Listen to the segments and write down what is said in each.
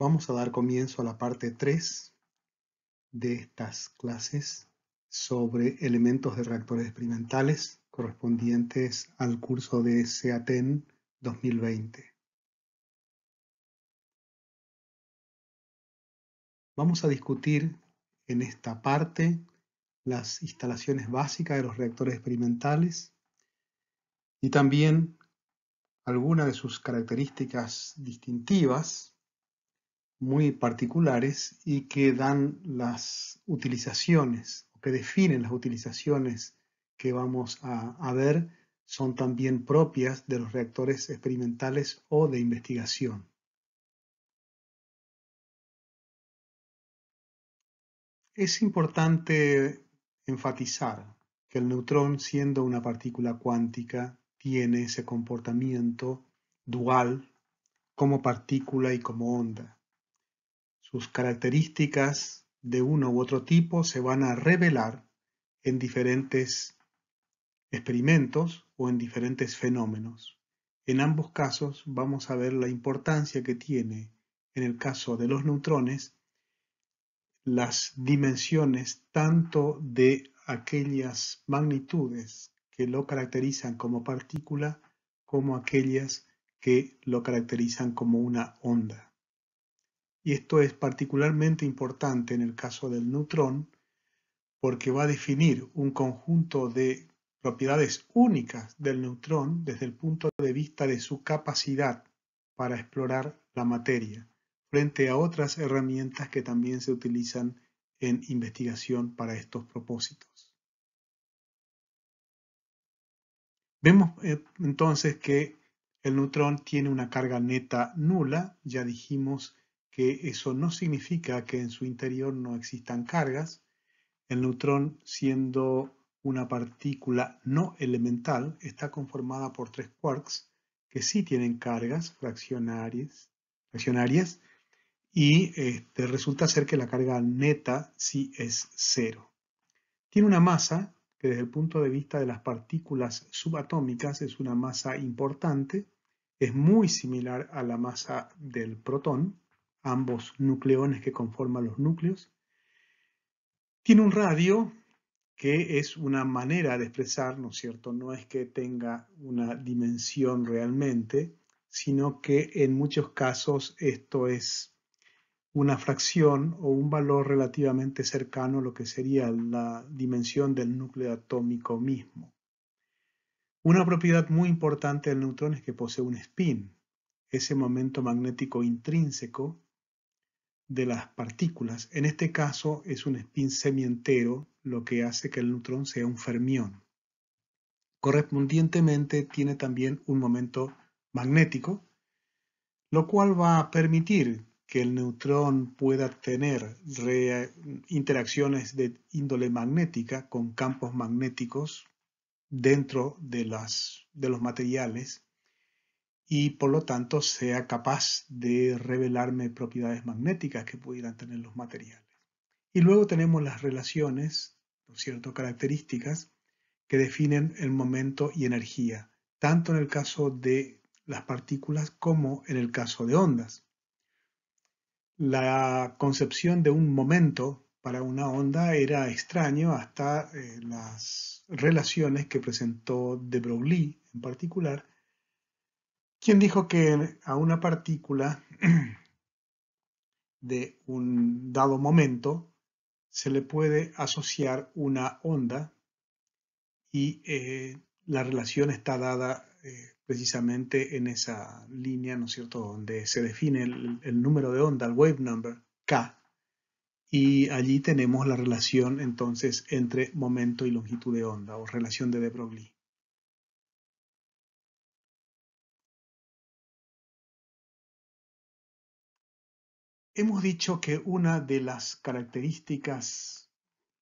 Vamos a dar comienzo a la parte 3 de estas clases sobre elementos de reactores experimentales correspondientes al curso de SEATEN 2020. Vamos a discutir en esta parte las instalaciones básicas de los reactores experimentales y también algunas de sus características distintivas muy particulares y que dan las utilizaciones, o que definen las utilizaciones que vamos a ver, son también propias de los reactores experimentales o de investigación. Es importante enfatizar que el neutrón, siendo una partícula cuántica, tiene ese comportamiento dual como partícula y como onda. Sus características de uno u otro tipo se van a revelar en diferentes experimentos o en diferentes fenómenos. En ambos casos vamos a ver la importancia que tiene, en el caso de los neutrones, las dimensiones tanto de aquellas magnitudes que lo caracterizan como partícula como aquellas que lo caracterizan como una onda. Y esto es particularmente importante en el caso del neutrón porque va a definir un conjunto de propiedades únicas del neutrón desde el punto de vista de su capacidad para explorar la materia, frente a otras herramientas que también se utilizan en investigación para estos propósitos. Vemos entonces que el neutrón tiene una carga neta nula. Ya dijimos que eso no significa que en su interior no existan cargas. El neutrón, siendo una partícula no elemental, está conformada por 3 quarks que sí tienen cargas fraccionarias y resulta ser que la carga neta sí es 0. Tiene una masa que desde el punto de vista de las partículas subatómicas es una masa importante, es muy similar a la masa del protón, ambos nucleones que conforman los núcleos. Tiene un radio que es una manera de expresar, ¿no es cierto? No es que tenga una dimensión realmente, sino que en muchos casos esto es una fracción o un valor relativamente cercano a lo que sería la dimensión del núcleo atómico mismo. Una propiedad muy importante del neutrón es que posee un spin, ese momento magnético intrínseco de las partículas. En este caso es un spin semientero, lo que hace que el neutrón sea un fermión. Correspondientemente tiene también un momento magnético, lo cual va a permitir que el neutrón pueda tener interacciones de índole magnética con campos magnéticos dentro de los materiales y por lo tanto sea capaz de revelarme propiedades magnéticas que pudieran tener los materiales. Y luego tenemos las relaciones, ¿no es cierto?, características que definen el momento y energía, tanto en el caso de las partículas como en el caso de ondas. La concepción de un momento para una onda era extraño hasta las relaciones que presentó de Broglie en particular, quien dijo que a una partícula de un dado momento se le puede asociar una onda y la relación está dada precisamente en esa línea, ¿no es cierto?, donde se define el número de onda, el wave number, K, y allí tenemos la relación entonces entre momento y longitud de onda, o relación de de Broglie. Hemos dicho que una de las características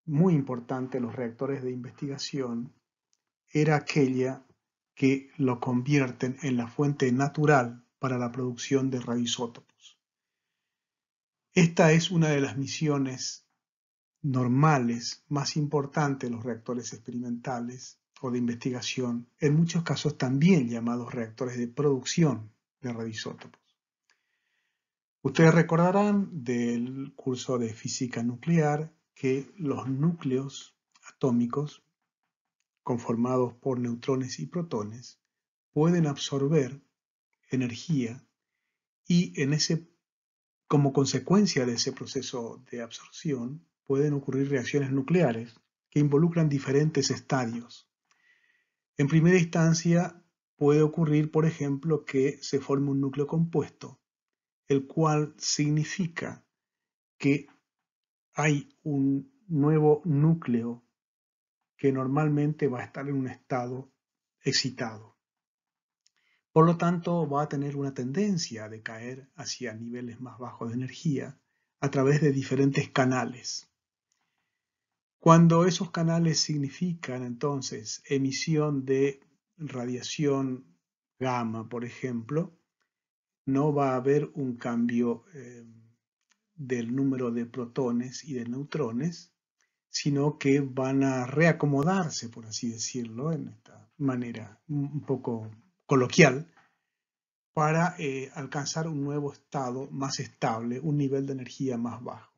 muy importantes de los reactores de investigación era aquella que lo convierten en la fuente natural para la producción de radioisótopos. Esta es una de las misiones normales más importantes de los reactores experimentales o de investigación, en muchos casos también llamados reactores de producción de radioisótopos. Ustedes recordarán del curso de física nuclear que los núcleos atómicos conformados por neutrones y protones pueden absorber energía y como consecuencia de ese proceso de absorción pueden ocurrir reacciones nucleares que involucran diferentes estadios. En primera instancia puede ocurrir, por ejemplo, que se forme un núcleo compuesto, el cual significa que hay un nuevo núcleo que normalmente va a estar en un estado excitado. Por lo tanto, va a tener una tendencia de caer hacia niveles más bajos de energía a través de diferentes canales. Cuando esos canales significan entonces emisión de radiación gamma, por ejemplo, no va a haber un cambio del número de protones y de neutrones, sino que van a reacomodarse, por así decirlo, en esta manera un poco coloquial, para alcanzar un nuevo estado más estable, un nivel de energía más bajo.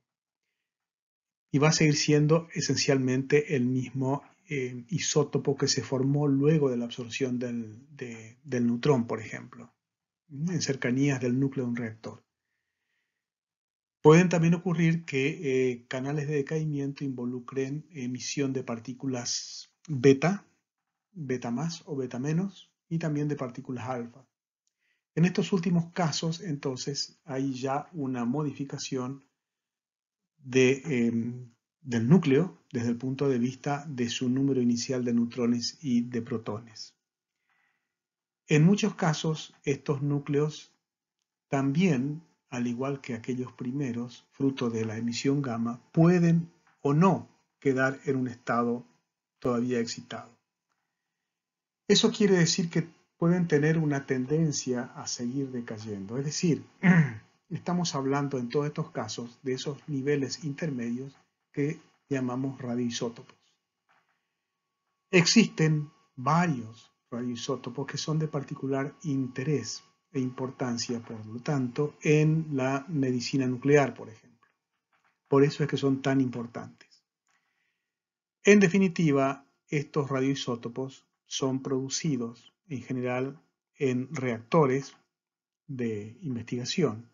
Y va a seguir siendo esencialmente el mismo isótopo que se formó luego de la absorción del neutrón, por ejemplo, en cercanías del núcleo de un reactor. Pueden también ocurrir que canales de decaimiento involucren emisión de partículas beta, beta más o beta menos, y también de partículas alfa. En estos últimos casos, entonces, hay ya una modificación del núcleo desde el punto de vista de su número inicial de neutrones y de protones. En muchos casos, estos núcleos también, al igual que aquellos primeros, fruto de la emisión gamma, pueden o no quedar en un estado todavía excitado. Eso quiere decir que pueden tener una tendencia a seguir decayendo. Es decir, estamos hablando en todos estos casos de esos niveles intermedios que llamamos radioisótopos. Existen varios radioisótopos que son de particular interés e importancia, por lo tanto, en la medicina nuclear, por ejemplo. Por eso es que son tan importantes. En definitiva, estos radioisótopos son producidos en general en reactores de investigación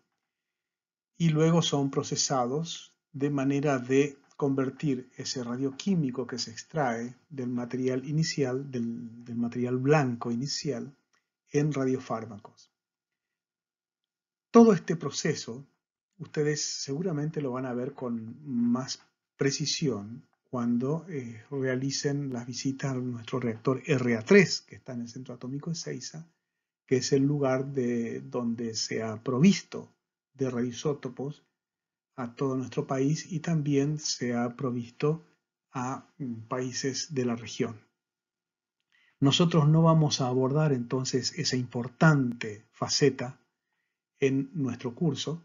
y luego son procesados de manera de convertir ese radioquímico que se extrae del material inicial, del material blanco inicial, en radiofármacos. Todo este proceso ustedes seguramente lo van a ver con más precisión cuando realicen las visitas a nuestro reactor RA3, que está en el Centro Atómico de Ezeiza, que es el lugar donde se ha provisto de radioisótopos a todo nuestro país y también se ha provisto a países de la región. Nosotros no vamos a abordar entonces esa importante faceta en nuestro curso,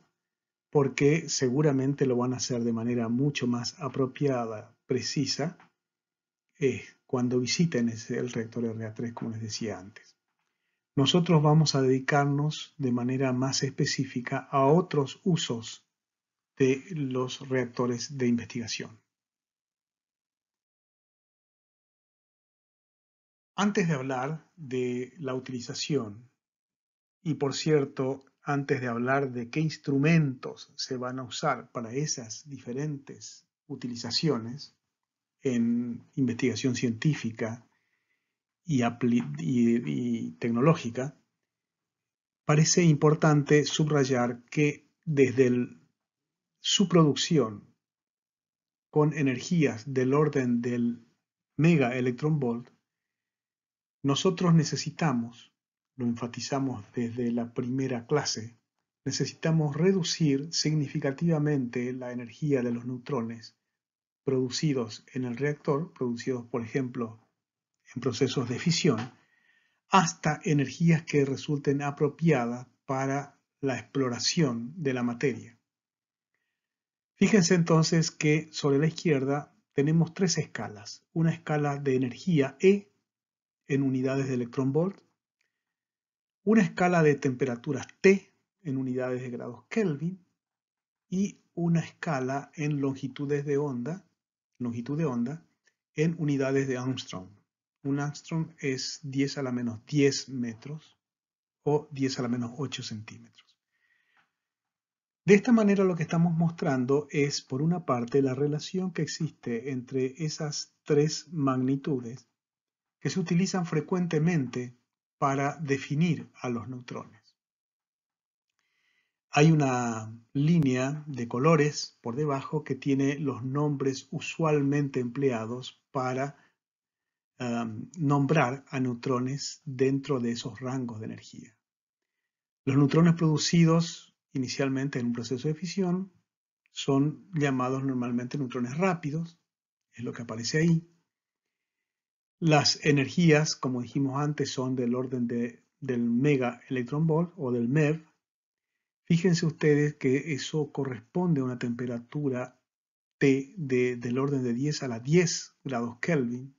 porque seguramente lo van a hacer de manera mucho más apropiada, precisa, cuando visiten el reactor RA3, como les decía antes. Nosotros vamos a dedicarnos de manera más específica a otros usos de los reactores de investigación. Antes de hablar de la utilización, y por cierto, antes de hablar de qué instrumentos se van a usar para esas diferentes utilizaciones en investigación científica y tecnológica, parece importante subrayar que desde su producción con energías del orden del mega electronvolt, nosotros necesitamos, lo enfatizamos desde la primera clase, necesitamos reducir significativamente la energía de los neutrones producidos en el reactor, producidos por ejemplo en procesos de fisión, hasta energías que resulten apropiadas para la exploración de la materia. Fíjense entonces que sobre la izquierda tenemos tres escalas. Una escala de energía E en unidades de electronvolt, una escala de temperaturas T en unidades de grados Kelvin y una escala en longitud de onda en unidades de Armstrong. Un Armstrong es 10 a la menos 10 metros o 10 a la menos 8 centímetros. De esta manera lo que estamos mostrando es, por una parte, la relación que existe entre esas tres magnitudes que se utilizan frecuentemente para definir a los neutrones. Hay una línea de colores por debajo que tiene los nombres usualmente empleados para nombrar a neutrones dentro de esos rangos de energía. Los neutrones producidos inicialmente en un proceso de fisión son llamados normalmente neutrones rápidos, es lo que aparece ahí. Las energías, como dijimos antes, son del orden del mega electron volt o del MeV. Fíjense ustedes que eso corresponde a una temperatura T del orden de 10 a la 10 grados Kelvin.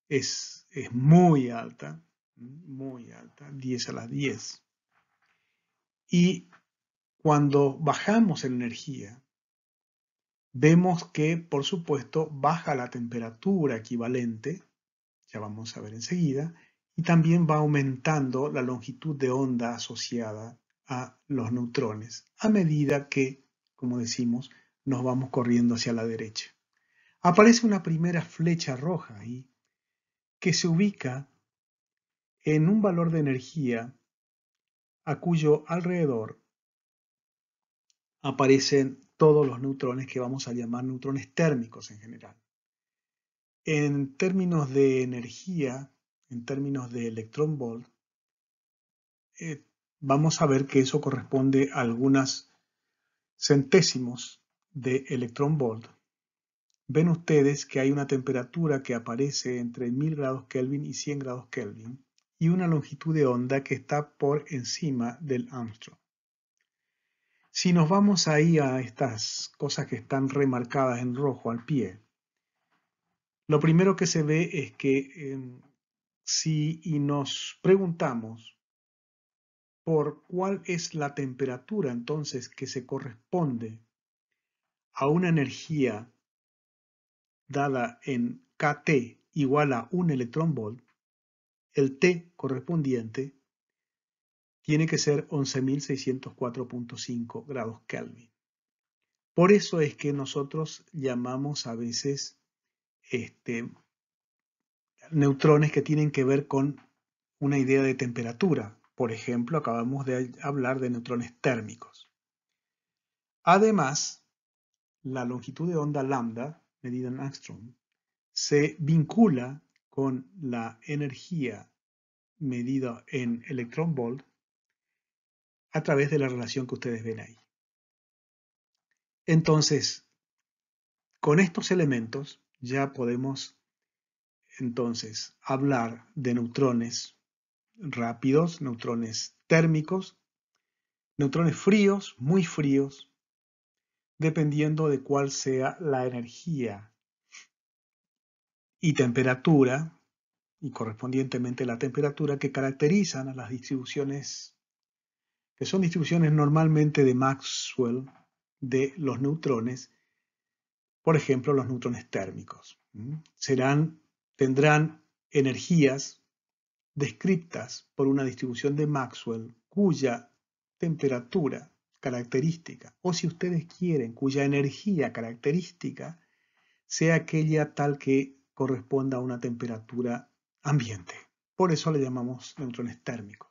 Es muy alta, 10 a la 10. Y cuando bajamos en energía, vemos que, por supuesto, baja la temperatura equivalente, ya vamos a ver enseguida, y también va aumentando la longitud de onda asociada a los neutrones, a medida que, como decimos, nos vamos corriendo hacia la derecha. Aparece una primera flecha roja ahí, que se ubica en un valor de energía a cuyo alrededor aparecen todos los neutrones que vamos a llamar neutrones térmicos en general. En términos de energía, en términos de electron volt, vamos a ver que eso corresponde a algunos centésimos de electron volt. Ven ustedes que hay una temperatura que aparece entre 1000 grados Kelvin y 100 grados Kelvin y una longitud de onda que está por encima del Armstrong. Si nos vamos ahí a estas cosas que están remarcadas en rojo al pie, lo primero que se ve es que si nos preguntamos por cuál es la temperatura entonces que se corresponde a una energía dada en kT igual a 1 electron volt, el T correspondiente tiene que ser 11.604.5 grados Kelvin. Por eso es que nosotros llamamos a veces neutrones que tienen que ver con una idea de temperatura. Por ejemplo, acabamos de hablar de neutrones térmicos. Además, la longitud de onda lambda, medida en Armstrong, se vincula con la energía medida en electron volt a través de la relación que ustedes ven ahí. Entonces, con estos elementos ya podemos entonces hablar de neutrones rápidos, neutrones térmicos, neutrones fríos, muy fríos, dependiendo de cuál sea la energía y temperatura, y correspondientemente la temperatura que caracterizan a las distribuciones, que son distribuciones normalmente de Maxwell de los neutrones, por ejemplo, los neutrones térmicos. Tendrán energías descritas por una distribución de Maxwell cuya temperatura característica, o si ustedes quieren, cuya energía característica sea aquella tal que corresponda a una temperatura ambiente. Por eso le llamamos neutrones térmicos.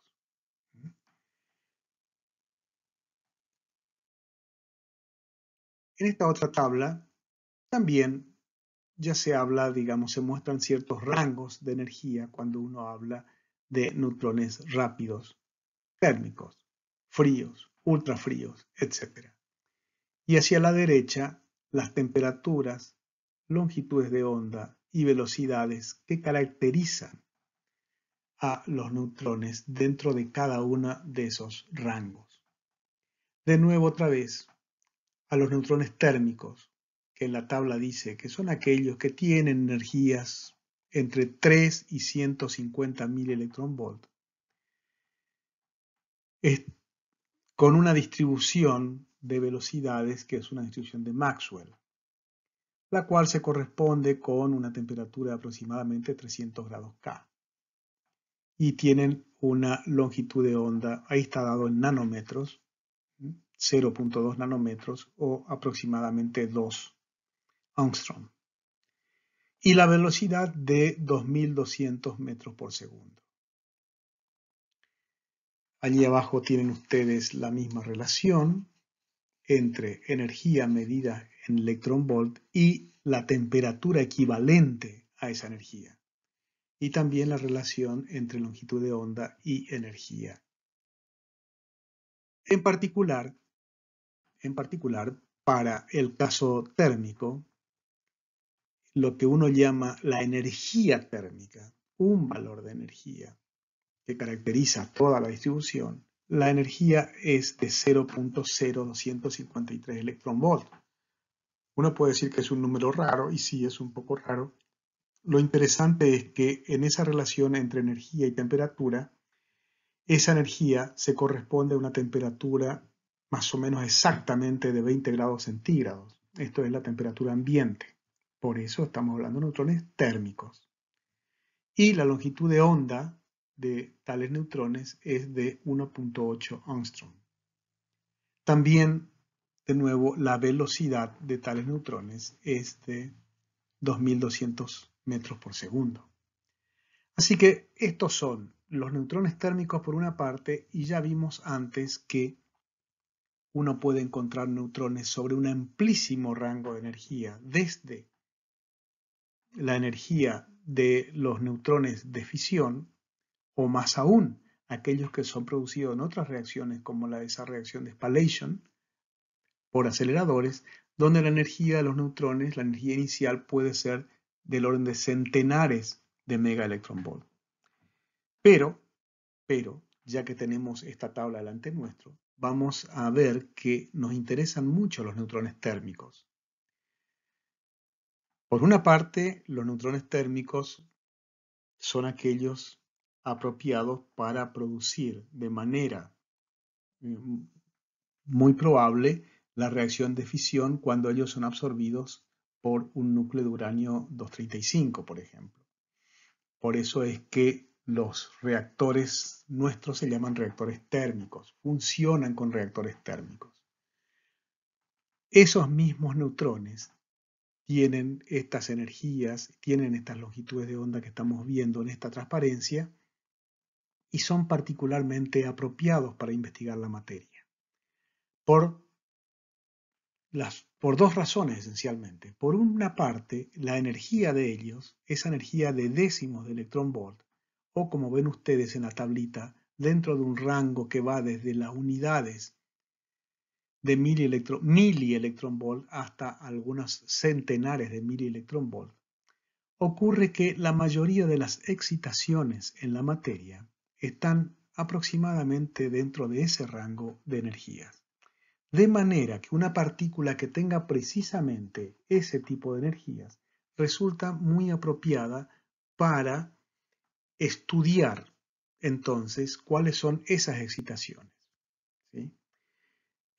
En esta otra tabla también ya se habla, digamos, se muestran ciertos rangos de energía cuando uno habla de neutrones rápidos, térmicos, fríos, ultrafríos, etc. Y hacia la derecha, las temperaturas, longitudes de onda y velocidades que caracterizan a los neutrones dentro de cada uno de esos rangos. De nuevo, otra vez, a los neutrones térmicos, que en la tabla dice que son aquellos que tienen energías entre 3 y 150.000 electron volt. con una distribución de velocidades que es una distribución de Maxwell, la cual se corresponde con una temperatura de aproximadamente 300 grados K. Y tienen una longitud de onda, ahí está dado en nanómetros, 0.2 nanómetros o aproximadamente 2 Angstrom. Y la velocidad de 2200 metros por segundo. Allí abajo tienen ustedes la misma relación entre energía medida en electronvolt y la temperatura equivalente a esa energía. Y también la relación entre longitud de onda y energía. En particular, para el caso térmico, lo que uno llama la energía térmica, un valor de energía que caracteriza toda la distribución, la energía es de 0.0253 electronvolt. Uno puede decir que es un número raro, y sí, es un poco raro. Lo interesante es que en esa relación entre energía y temperatura, esa energía se corresponde a una temperatura más o menos exactamente de 20 grados centígrados. Esto es la temperatura ambiente. Por eso estamos hablando de neutrones térmicos. Y la longitud de onda de tales neutrones es de 1.8 Angstrom. También, de nuevo, la velocidad de tales neutrones es de 2200 metros por segundo. Así que estos son los neutrones térmicos por una parte, y ya vimos antes que uno puede encontrar neutrones sobre un amplísimo rango de energía, desde la energía de los neutrones de fisión, o más aún, aquellos que son producidos en otras reacciones, como esa reacción de spallation, por aceleradores, donde la energía de los neutrones, la energía inicial, puede ser del orden de centenares de megaelectronvolt. Pero, ya que tenemos esta tabla delante nuestro, vamos a ver que nos interesan mucho los neutrones térmicos. Por una parte, los neutrones térmicos son aquellos apropiados para producir de manera muy probable la reacción de fisión cuando ellos son absorbidos por un núcleo de uranio 235, por ejemplo. Por eso es que los reactores nuestros se llaman reactores térmicos, funcionan con reactores térmicos. Esos mismos neutrones tienen estas energías, tienen estas longitudes de onda que estamos viendo en esta transparencia y son particularmente apropiados para investigar la materia. Por dos razones esencialmente. Por una parte, la energía de ellos, esa energía de décimos de electronvolt, o como ven ustedes en la tablita, dentro de un rango que va desde las unidades de milielectronvolt hasta algunos centenares de milielectronvolt, ocurre que la mayoría de las excitaciones en la materia están aproximadamente dentro de ese rango de energías. De manera que una partícula que tenga precisamente ese tipo de energías resulta muy apropiada para estudiar entonces cuáles son esas excitaciones, ¿sí?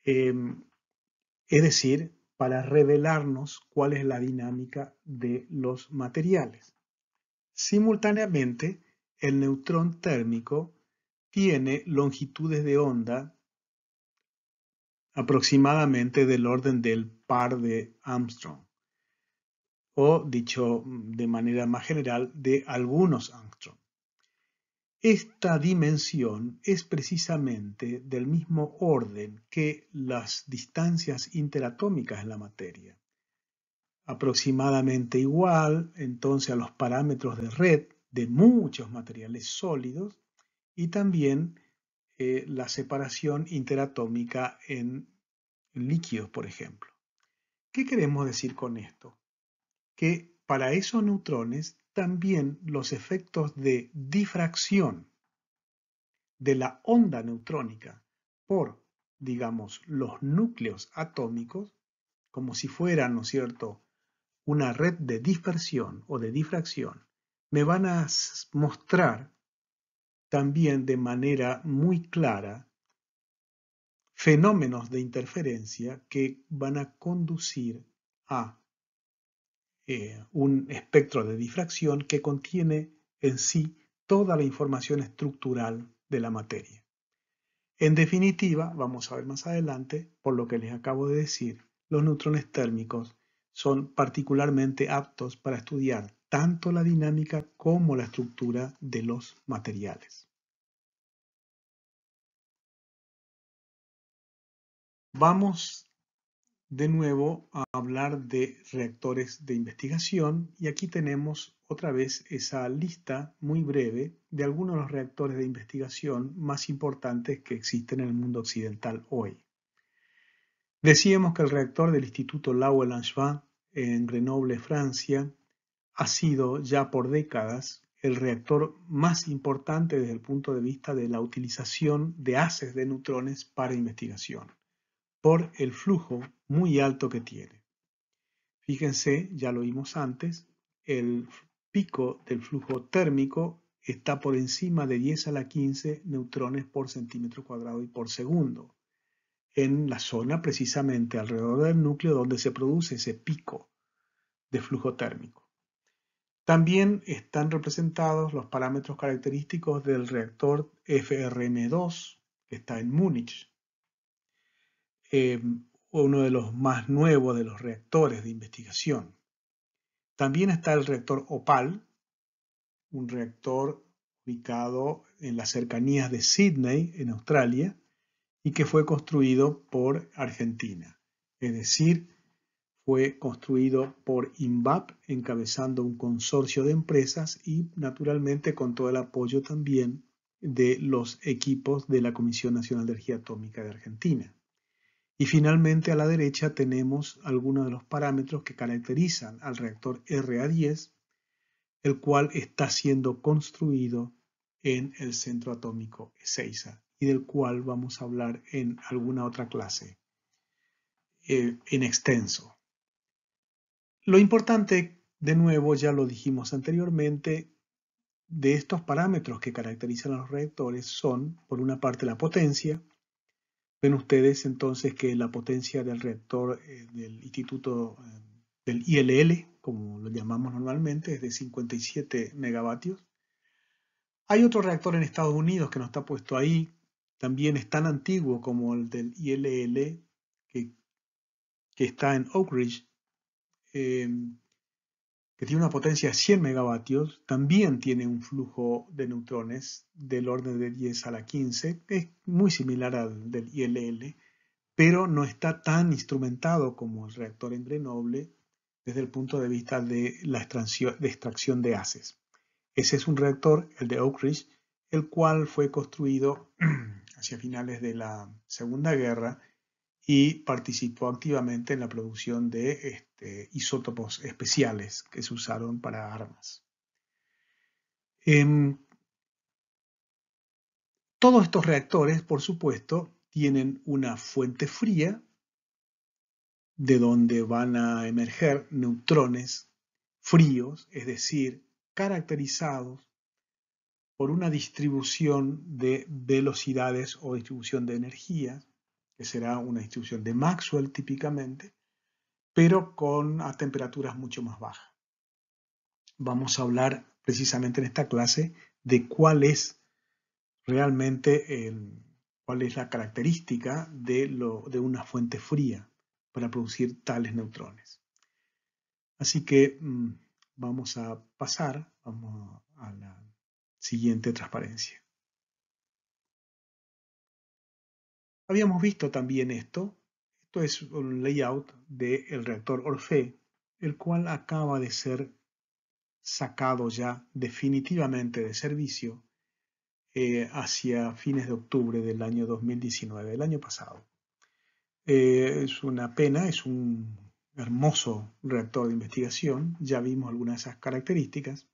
Es decir, para revelarnos cuál es la dinámica de los materiales. Simultáneamente, el neutrón térmico tiene longitudes de onda aproximadamente del orden del par de Armstrong, o dicho de manera más general, de algunos Armstrong. Esta dimensión es precisamente del mismo orden que las distancias interatómicas en la materia. Aproximadamente igual, entonces, a los parámetros de red de muchos materiales sólidos y también la separación interatómica en líquidos, por ejemplo. ¿Qué queremos decir con esto? Que para esos neutrones también los efectos de difracción de la onda neutrónica por, digamos, los núcleos atómicos, como si fueran, ¿no es cierto?, una red de dispersión o de difracción, me van a mostrar también de manera muy clara fenómenos de interferencia que van a conducir a un espectro de difracción que contiene en sí toda la información estructural de la materia. En definitiva, vamos a ver más adelante, por lo que les acabo de decir, los neutrones térmicos son particularmente aptos para estudiar tanto la dinámica como la estructura de los materiales. Vamos de nuevo a hablar de reactores de investigación y aquí tenemos otra vez esa lista muy breve de algunos de los reactores de investigación más importantes que existen en el mundo occidental hoy. Decíamos que el reactor del Instituto Laue-Langevin en Grenoble, Francia, ha sido ya por décadas el reactor más importante desde el punto de vista de la utilización de haces de neutrones para investigación, por el flujo muy alto que tiene. Fíjense, ya lo vimos antes, el pico del flujo térmico está por encima de 10 a la 15 neutrones por centímetro cuadrado y por segundo, en la zona precisamente alrededor del núcleo donde se produce ese pico de flujo térmico. También están representados los parámetros característicos del reactor FRM2, que está en Múnich, uno de los más nuevos de los reactores de investigación. También está el reactor OPAL, un reactor ubicado en las cercanías de Sydney, en Australia, y que fue construido por Argentina. Es decir, fue construido por INVAP, encabezando un consorcio de empresas y naturalmente con todo el apoyo también de los equipos de la Comisión Nacional de Energía Atómica de Argentina. Y finalmente a la derecha tenemos algunos de los parámetros que caracterizan al reactor RA10, el cual está siendo construido en el Centro Atómico Ezeiza y del cual vamos a hablar en alguna otra clase en extenso. Lo importante, de nuevo, ya lo dijimos anteriormente, de estos parámetros que caracterizan a los reactores son, por una parte, la potencia. Ven ustedes entonces que la potencia del reactor del instituto del ILL, como lo llamamos normalmente, es de 57 megavatios. Hay otro reactor en Estados Unidos que no está puesto ahí, también es tan antiguo como el del ILL, que está en Oak Ridge, que tiene una potencia de 100 megavatios, también tiene un flujo de neutrones del orden de 10 a la 15, es muy similar al del ILL, pero no está tan instrumentado como el reactor en Grenoble desde el punto de vista de la extracción de haces. Ese es un reactor, el de Oak Ridge, el cual fue construido hacia finales de la Segunda Guerra y participó activamente en la producción de isótopos especiales que se usaron para armas. Todos estos reactores, por supuesto, tienen una fuente fría de donde van a emerger neutrones fríos, es decir, caracterizados por una distribución de velocidades o distribución de energía, que será una distribución de Maxwell típicamente, pero a temperaturas mucho más bajas. Vamos a hablar precisamente en esta clase de cuál es realmente cuál es la característica de una fuente fría para producir tales neutrones. Así que vamos a pasar a la siguiente transparencia. Habíamos visto también esto. Esto es un layout del reactor Orphée, el cual acaba de ser sacado ya definitivamente de servicio hacia fines de octubre del año 2019, el año pasado. Es una pena, es un hermoso reactor de investigación, ya vimos algunas de esas características.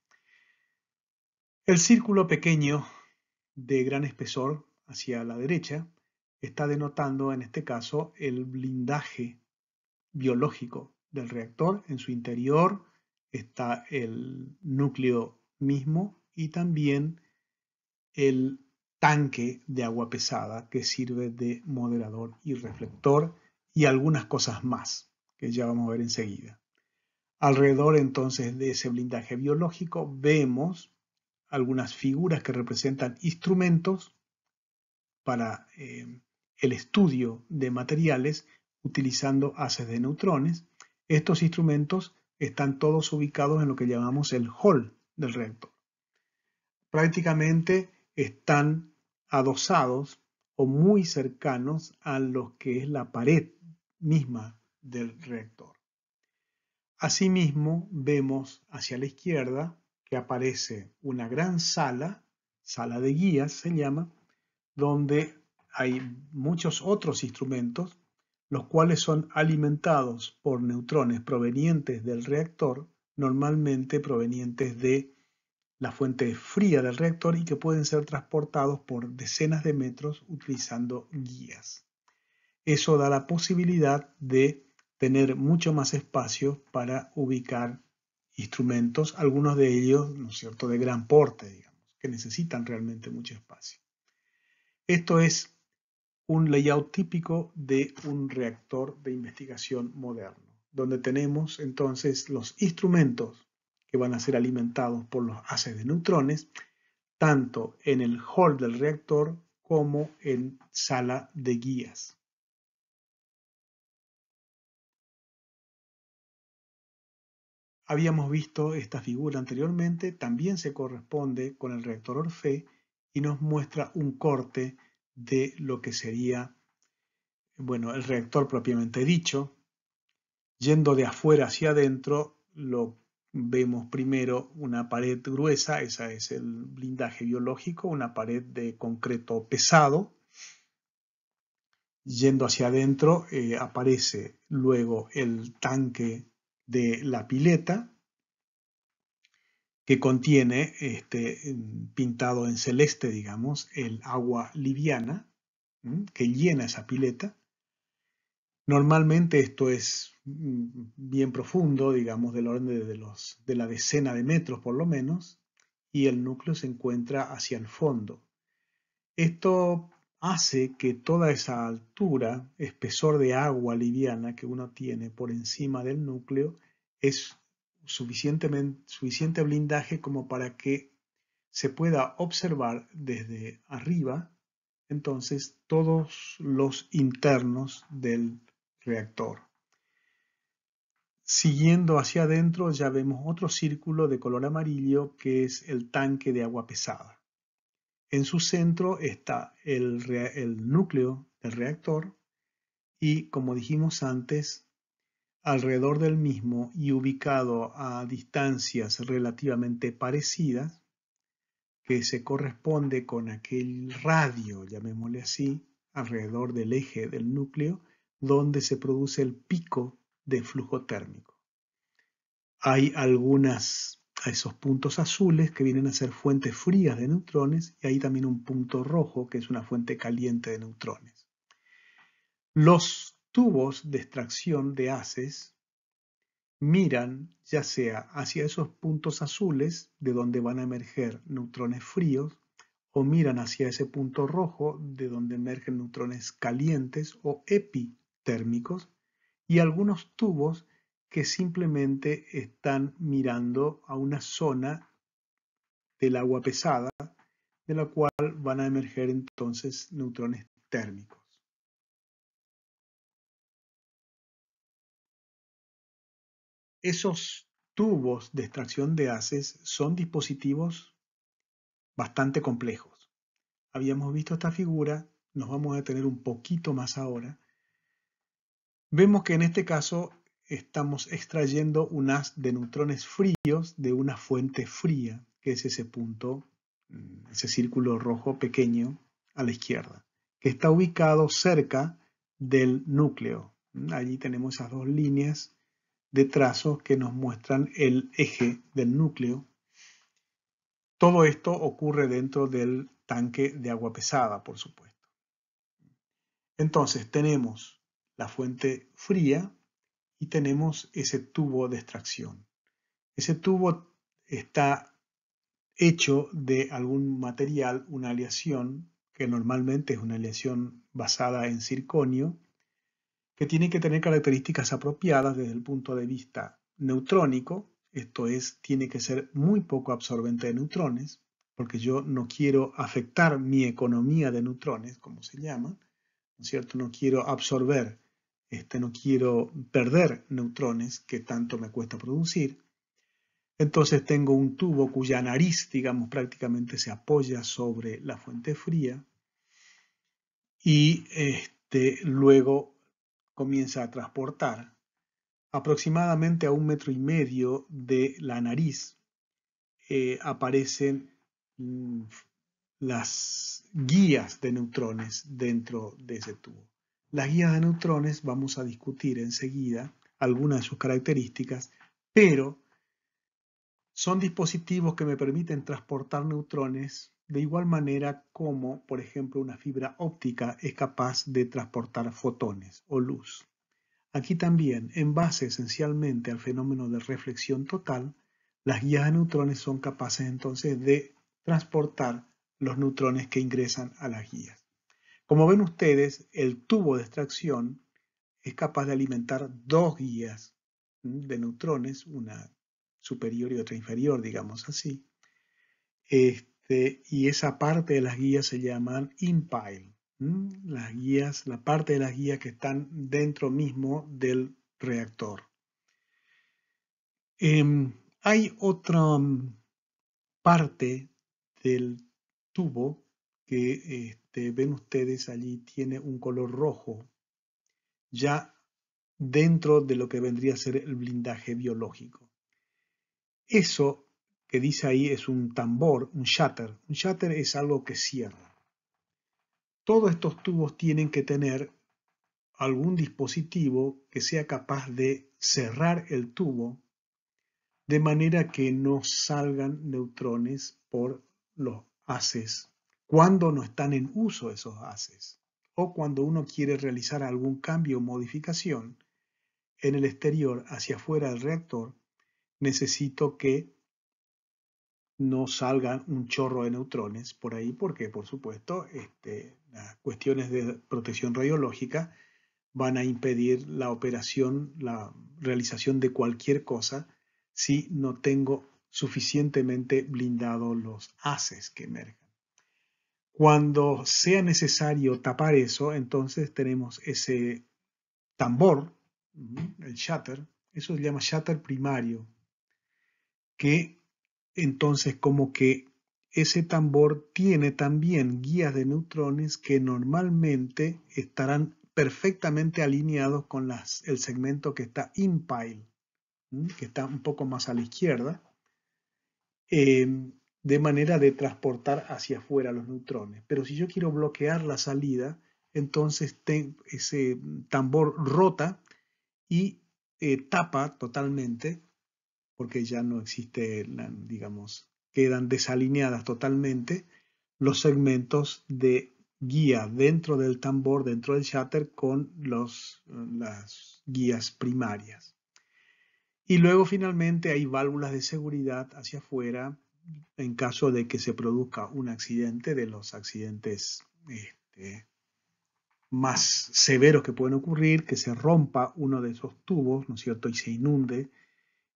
El círculo pequeño de gran espesor hacia la derecha está denotando en este caso el blindaje biológico del reactor. En su interior está el núcleo mismo y también el tanque de agua pesada que sirve de moderador y reflector y algunas cosas más que ya vamos a ver enseguida. Alrededor entonces de ese blindaje biológico vemos algunas figuras que representan instrumentos para el estudio de materiales utilizando haces de neutrones. Estos instrumentos están todos ubicados en lo que llamamos el hall del reactor. Prácticamente están adosados o muy cercanos a lo que es la pared misma del reactor. Asimismo, vemos hacia la izquierda que aparece una gran sala de guías se llama, donde hay muchos otros instrumentos, los cuales son alimentados por neutrones provenientes del reactor, normalmente provenientes de la fuente fría del reactor y que pueden ser transportados por decenas de metros utilizando guías. Eso da la posibilidad de tener mucho más espacio para ubicar instrumentos, algunos de ellos, ¿no es cierto?, de gran porte, digamos, que necesitan realmente mucho espacio. Esto es un layout típico de un reactor de investigación moderno, donde tenemos entonces los instrumentos que van a ser alimentados por los haces de neutrones, tanto en el hall del reactor como en sala de guías. Habíamos visto esta figura anteriormente, también se corresponde con el reactor Orfe y nos muestra un corte de lo que sería, bueno, el reactor propiamente dicho. Yendo de afuera hacia adentro, lo vemos primero una pared gruesa, esa es el blindaje biológico, una pared de concreto pesado. Yendo hacia adentro aparece luego el tanque de la pileta, que contiene, pintado en celeste, digamos, el agua liviana, que llena esa pileta. Normalmente esto es bien profundo, digamos, del orden de la decena de metros por lo menos, y el núcleo se encuentra hacia el fondo. Esto hace que toda esa altura, espesor de agua liviana que uno tiene por encima del núcleo, es suficiente blindaje como para que se pueda observar desde arriba, entonces, todos los internos del reactor. Siguiendo hacia adentro ya vemos otro círculo de color amarillo que es el tanque de agua pesada. En su centro está el núcleo del reactor y, como dijimos antes, alrededor del mismo y ubicado a distancias relativamente parecidas, que se corresponde con aquel radio, llamémosle así, alrededor del eje del núcleo, donde se produce el pico de flujo térmico. Hay esos puntos azules que vienen a ser fuentes frías de neutrones y hay también un punto rojo que es una fuente caliente de neutrones. Los tubos de extracción de haces miran ya sea hacia esos puntos azules de donde van a emerger neutrones fríos o miran hacia ese punto rojo de donde emergen neutrones calientes o epitérmicos y algunos tubos que simplemente están mirando a una zona del agua pesada de la cual van a emerger entonces neutrones térmicos. Esos tubos de extracción de haces son dispositivos bastante complejos. Habíamos visto esta figura, nos vamos a detener un poquito más ahora. Vemos que en este caso estamos extrayendo un haz de neutrones fríos de una fuente fría, que es ese punto, ese círculo rojo pequeño a la izquierda, que está ubicado cerca del núcleo. Allí tenemos esas dos líneas de trazos que nos muestran el eje del núcleo. Todo esto ocurre dentro del tanque de agua pesada, por supuesto. Entonces tenemos la fuente fría y tenemos ese tubo de extracción. Ese tubo está hecho de algún material, una aleación, que normalmente es una aleación basada en circonio, que tiene que tener características apropiadas desde el punto de vista neutrónico, esto es, tiene que ser muy poco absorbente de neutrones, porque yo no quiero afectar mi economía de neutrones, como se llama, ¿no es cierto? No quiero absorber, no quiero perder neutrones que tanto me cuesta producir. Entonces tengo un tubo cuya nariz, digamos, prácticamente se apoya sobre la fuente fría y luego comienza a transportar aproximadamente a 1,5 metros de la nariz. Aparecen las guías de neutrones dentro de ese tubo. Las guías de neutrones vamos a discutir enseguida algunas de sus características, pero son dispositivos que me permiten transportar neutrones de igual manera como, por ejemplo, una fibra óptica es capaz de transportar fotones o luz. Aquí también, en base esencialmente al fenómeno de reflexión total, las guías de neutrones son capaces entonces de transportar los neutrones que ingresan a las guías. Como ven ustedes, el tubo de extracción es capaz de alimentar dos guías de neutrones, una superior y otra inferior, digamos así. Y esa parte de las guías se llaman impile. Las guías, la parte de las guías que están dentro mismo del reactor. Hay otra parte del tubo que ven ustedes allí, tiene un color rojo, ya dentro de lo que vendría a ser el blindaje biológico. Eso que dice ahí es un tambor, un shutter. Un shutter es algo que cierra. Todos estos tubos tienen que tener algún dispositivo que sea capaz de cerrar el tubo de manera que no salgan neutrones por los haces cuando no están en uso esos haces o cuando uno quiere realizar algún cambio o modificación en el exterior hacia afuera del reactor. Necesito que no salgan un chorro de neutrones por ahí porque, por supuesto, las cuestiones de protección radiológica van a impedir la operación, la realización de cualquier cosa si no tengo suficientemente blindados los haces que emergen. Cuando sea necesario tapar eso, entonces tenemos ese tambor, el shutter, eso se llama shutter primario, que entonces como que ese tambor tiene también guías de neutrones que normalmente estarán perfectamente alineados con el segmento que está impile, que está un poco más a la izquierda, de manera de transportar hacia afuera los neutrones. Pero si yo quiero bloquear la salida, entonces ese tambor rota y tapa totalmente, porque ya no existe, digamos, quedan desalineadas totalmente los segmentos de guía dentro del tambor, dentro del shutter, con las guías primarias. Y luego finalmente hay válvulas de seguridad hacia afuera en caso de que se produzca un accidente, de los accidentes más severos que pueden ocurrir, que se rompa uno de esos tubos, ¿no es cierto?, y se inunde.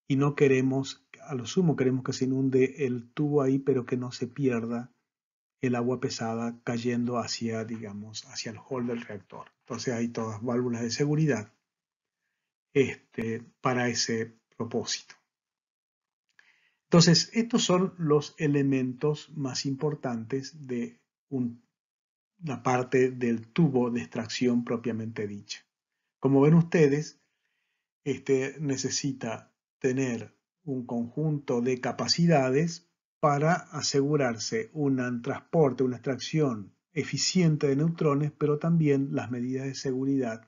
Y no queremos, a lo sumo queremos que se inunde el tubo ahí, pero que no se pierda el agua pesada cayendo hacia, digamos, hacia el hall del reactor. Entonces hay todas válvulas de seguridad para ese propósito. Entonces, estos son los elementos más importantes de la parte del tubo de extracción propiamente dicha. Como ven ustedes, necesita tener un conjunto de capacidades para asegurarse un transporte, una extracción eficiente de neutrones, pero también las medidas de seguridad,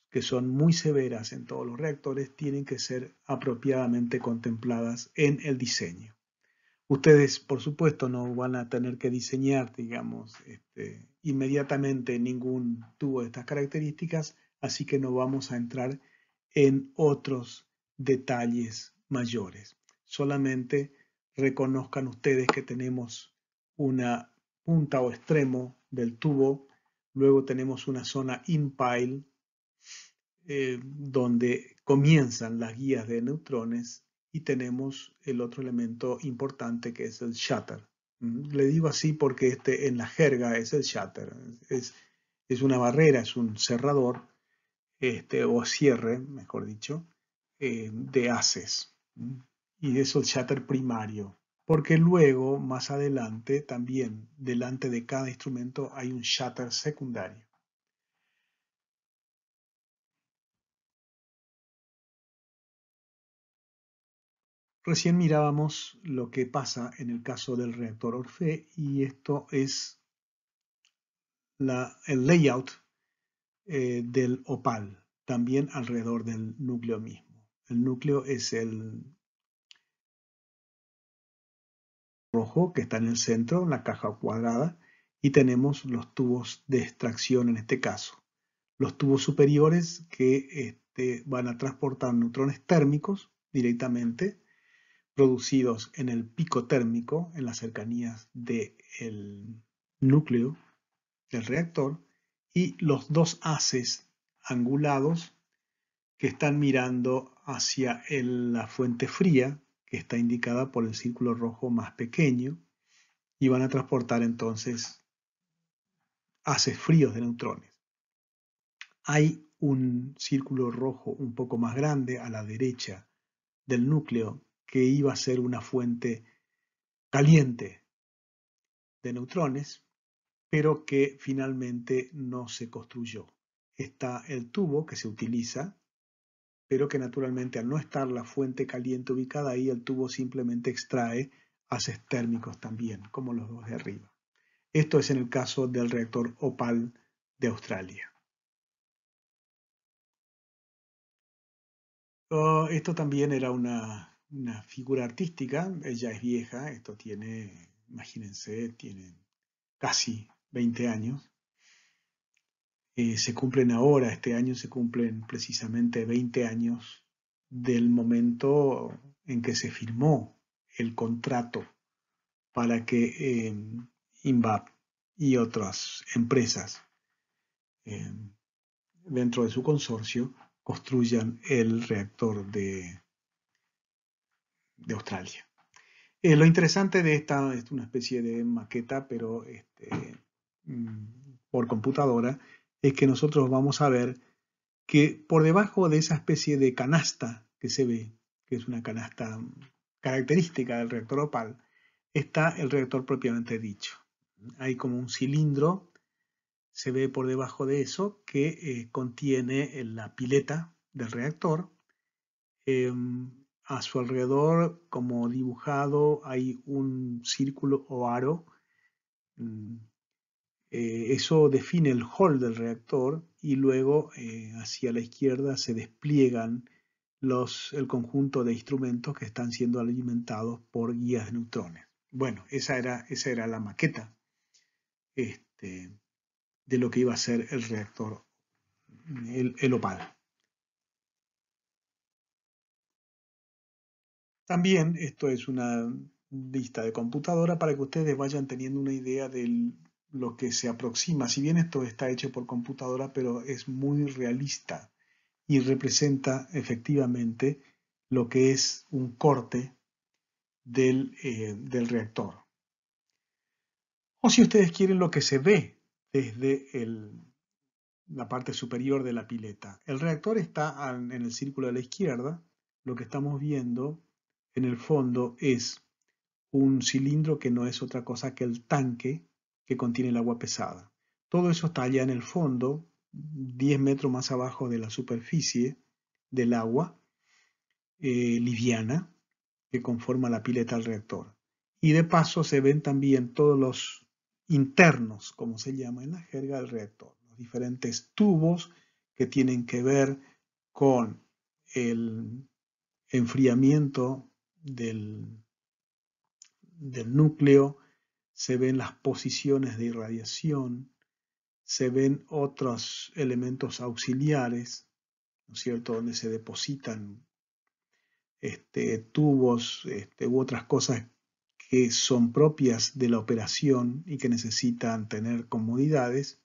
que son muy severas en todos los reactores, tienen que ser apropiadamente contempladas en el diseño. Ustedes, por supuesto, no van a tener que diseñar, digamos, inmediatamente ningún tubo de estas características, así que no vamos a entrar en otros detalles mayores. Solamente reconozcan ustedes que tenemos una punta o extremo del tubo, luego tenemos una zona in-pile, donde comienzan las guías de neutrones, y tenemos el otro elemento importante que es el shutter. Le digo así porque en la jerga es el shutter, es una barrera, es un cerrador, o cierre, mejor dicho, de haces. Y eso es el shutter primario, porque luego, más adelante, también delante de cada instrumento hay un shutter secundario. Recién mirábamos lo que pasa en el caso del reactor Orfe, y esto es el layout del opal, también alrededor del núcleo mismo. El núcleo es el rojo que está en el centro, la caja cuadrada, y tenemos los tubos de extracción en este caso. Los tubos superiores que van a transportar neutrones térmicos directamente, producidos en el pico térmico, en las cercanías del núcleo del reactor, y los dos haces angulados que están mirando hacia la fuente fría, que está indicada por el círculo rojo más pequeño, y van a transportar entonces haces fríos de neutrones. Hay un círculo rojo un poco más grande a la derecha del núcleo que iba a ser una fuente caliente de neutrones, pero que finalmente no se construyó. Está el tubo que se utiliza, pero que naturalmente al no estar la fuente caliente ubicada ahí, el tubo simplemente extrae haces térmicos también, como los dos de arriba. Esto es en el caso del reactor OPAL de Australia. Esto también era una figura artística, ella es vieja, esto tiene, imagínense, tiene casi 20 años. Se cumplen ahora, este año se cumplen precisamente 20 años del momento en que se firmó el contrato para que INVAP y otras empresas dentro de su consorcio construyan el reactor de Australia. Lo interesante de esta es una especie de maqueta, pero por computadora, es que nosotros vamos a ver que por debajo de esa especie de canasta que se ve, que es una canasta característica del reactor OPAL, está el reactor propiamente dicho. Hay como un cilindro, se ve por debajo de eso, que contiene la pileta del reactor. A su alrededor, como dibujado, hay un círculo o aro. Eso define el hall del reactor, y luego hacia la izquierda se despliegan el conjunto de instrumentos que están siendo alimentados por guías de neutrones. Bueno, esa era la maqueta de lo que iba a ser el reactor, el OPAL. También esto es una vista de computadora para que ustedes vayan teniendo una idea de lo que se aproxima. Si bien esto está hecho por computadora, pero es muy realista y representa efectivamente lo que es un corte del reactor. O si ustedes quieren, lo que se ve desde la parte superior de la pileta. El reactor está en el círculo de la izquierda. Lo que estamos viendo en el fondo es un cilindro que no es otra cosa que el tanque que contiene el agua pesada. Todo eso está allá en el fondo, 10 metros más abajo de la superficie del agua liviana que conforma la pileta del reactor. Y de paso se ven también todos los internos, como se llama en la jerga del reactor, los diferentes tubos que tienen que ver con el enfriamiento del núcleo, se ven las posiciones de irradiación, se ven otros elementos auxiliares, ¿no es cierto?, donde se depositan tubos u otras cosas que son propias de la operación y que necesitan tener comodidades,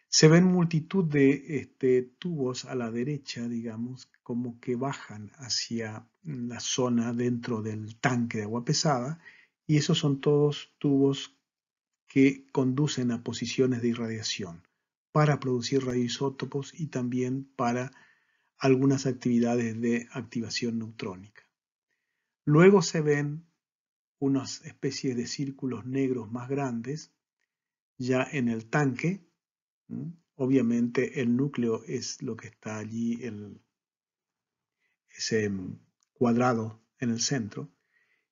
se ven multitud de tubos a la derecha, digamos, como que bajan hacia la zona dentro del tanque de agua pesada, y esos son todos tubos que conducen a posiciones de irradiación para producir radioisótopos y también para algunas actividades de activación neutrónica. Luego se ven unas especies de círculos negros más grandes ya en el tanque. Obviamente el núcleo es lo que está allí, ese cuadrado en el centro.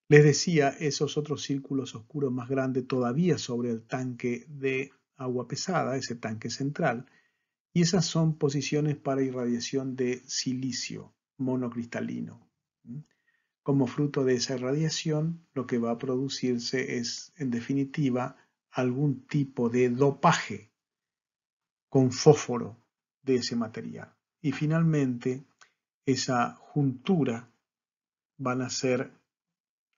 Les decía, esos otros círculos oscuros más grandes todavía sobre el tanque de agua pesada, ese tanque central, y esas son posiciones para irradiación de silicio monocristalino. Como fruto de esa irradiación, lo que va a producirse es, en definitiva, algún tipo de dopaje con fósforo de ese material. Y finalmente, esa juntura van a ser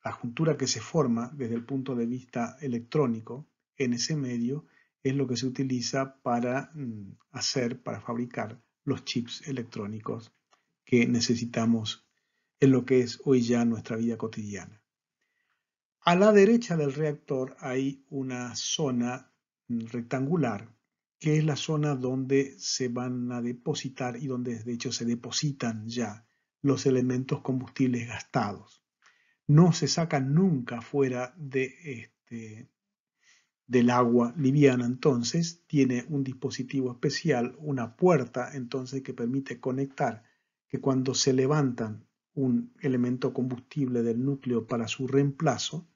la juntura que se forma desde el punto de vista electrónico en ese medio es lo que se utiliza para para fabricar los chips electrónicos que necesitamos en lo que es hoy ya nuestra vida cotidiana. A la derecha del reactor hay una zona rectangular que es la zona donde se van a depositar y donde de hecho se depositan ya los elementos combustibles gastados. No se sacan nunca fuera del agua liviana, entonces tiene un dispositivo especial, una puerta entonces que permite conectar que cuando se levantan un elemento combustible del núcleo para su reemplazo,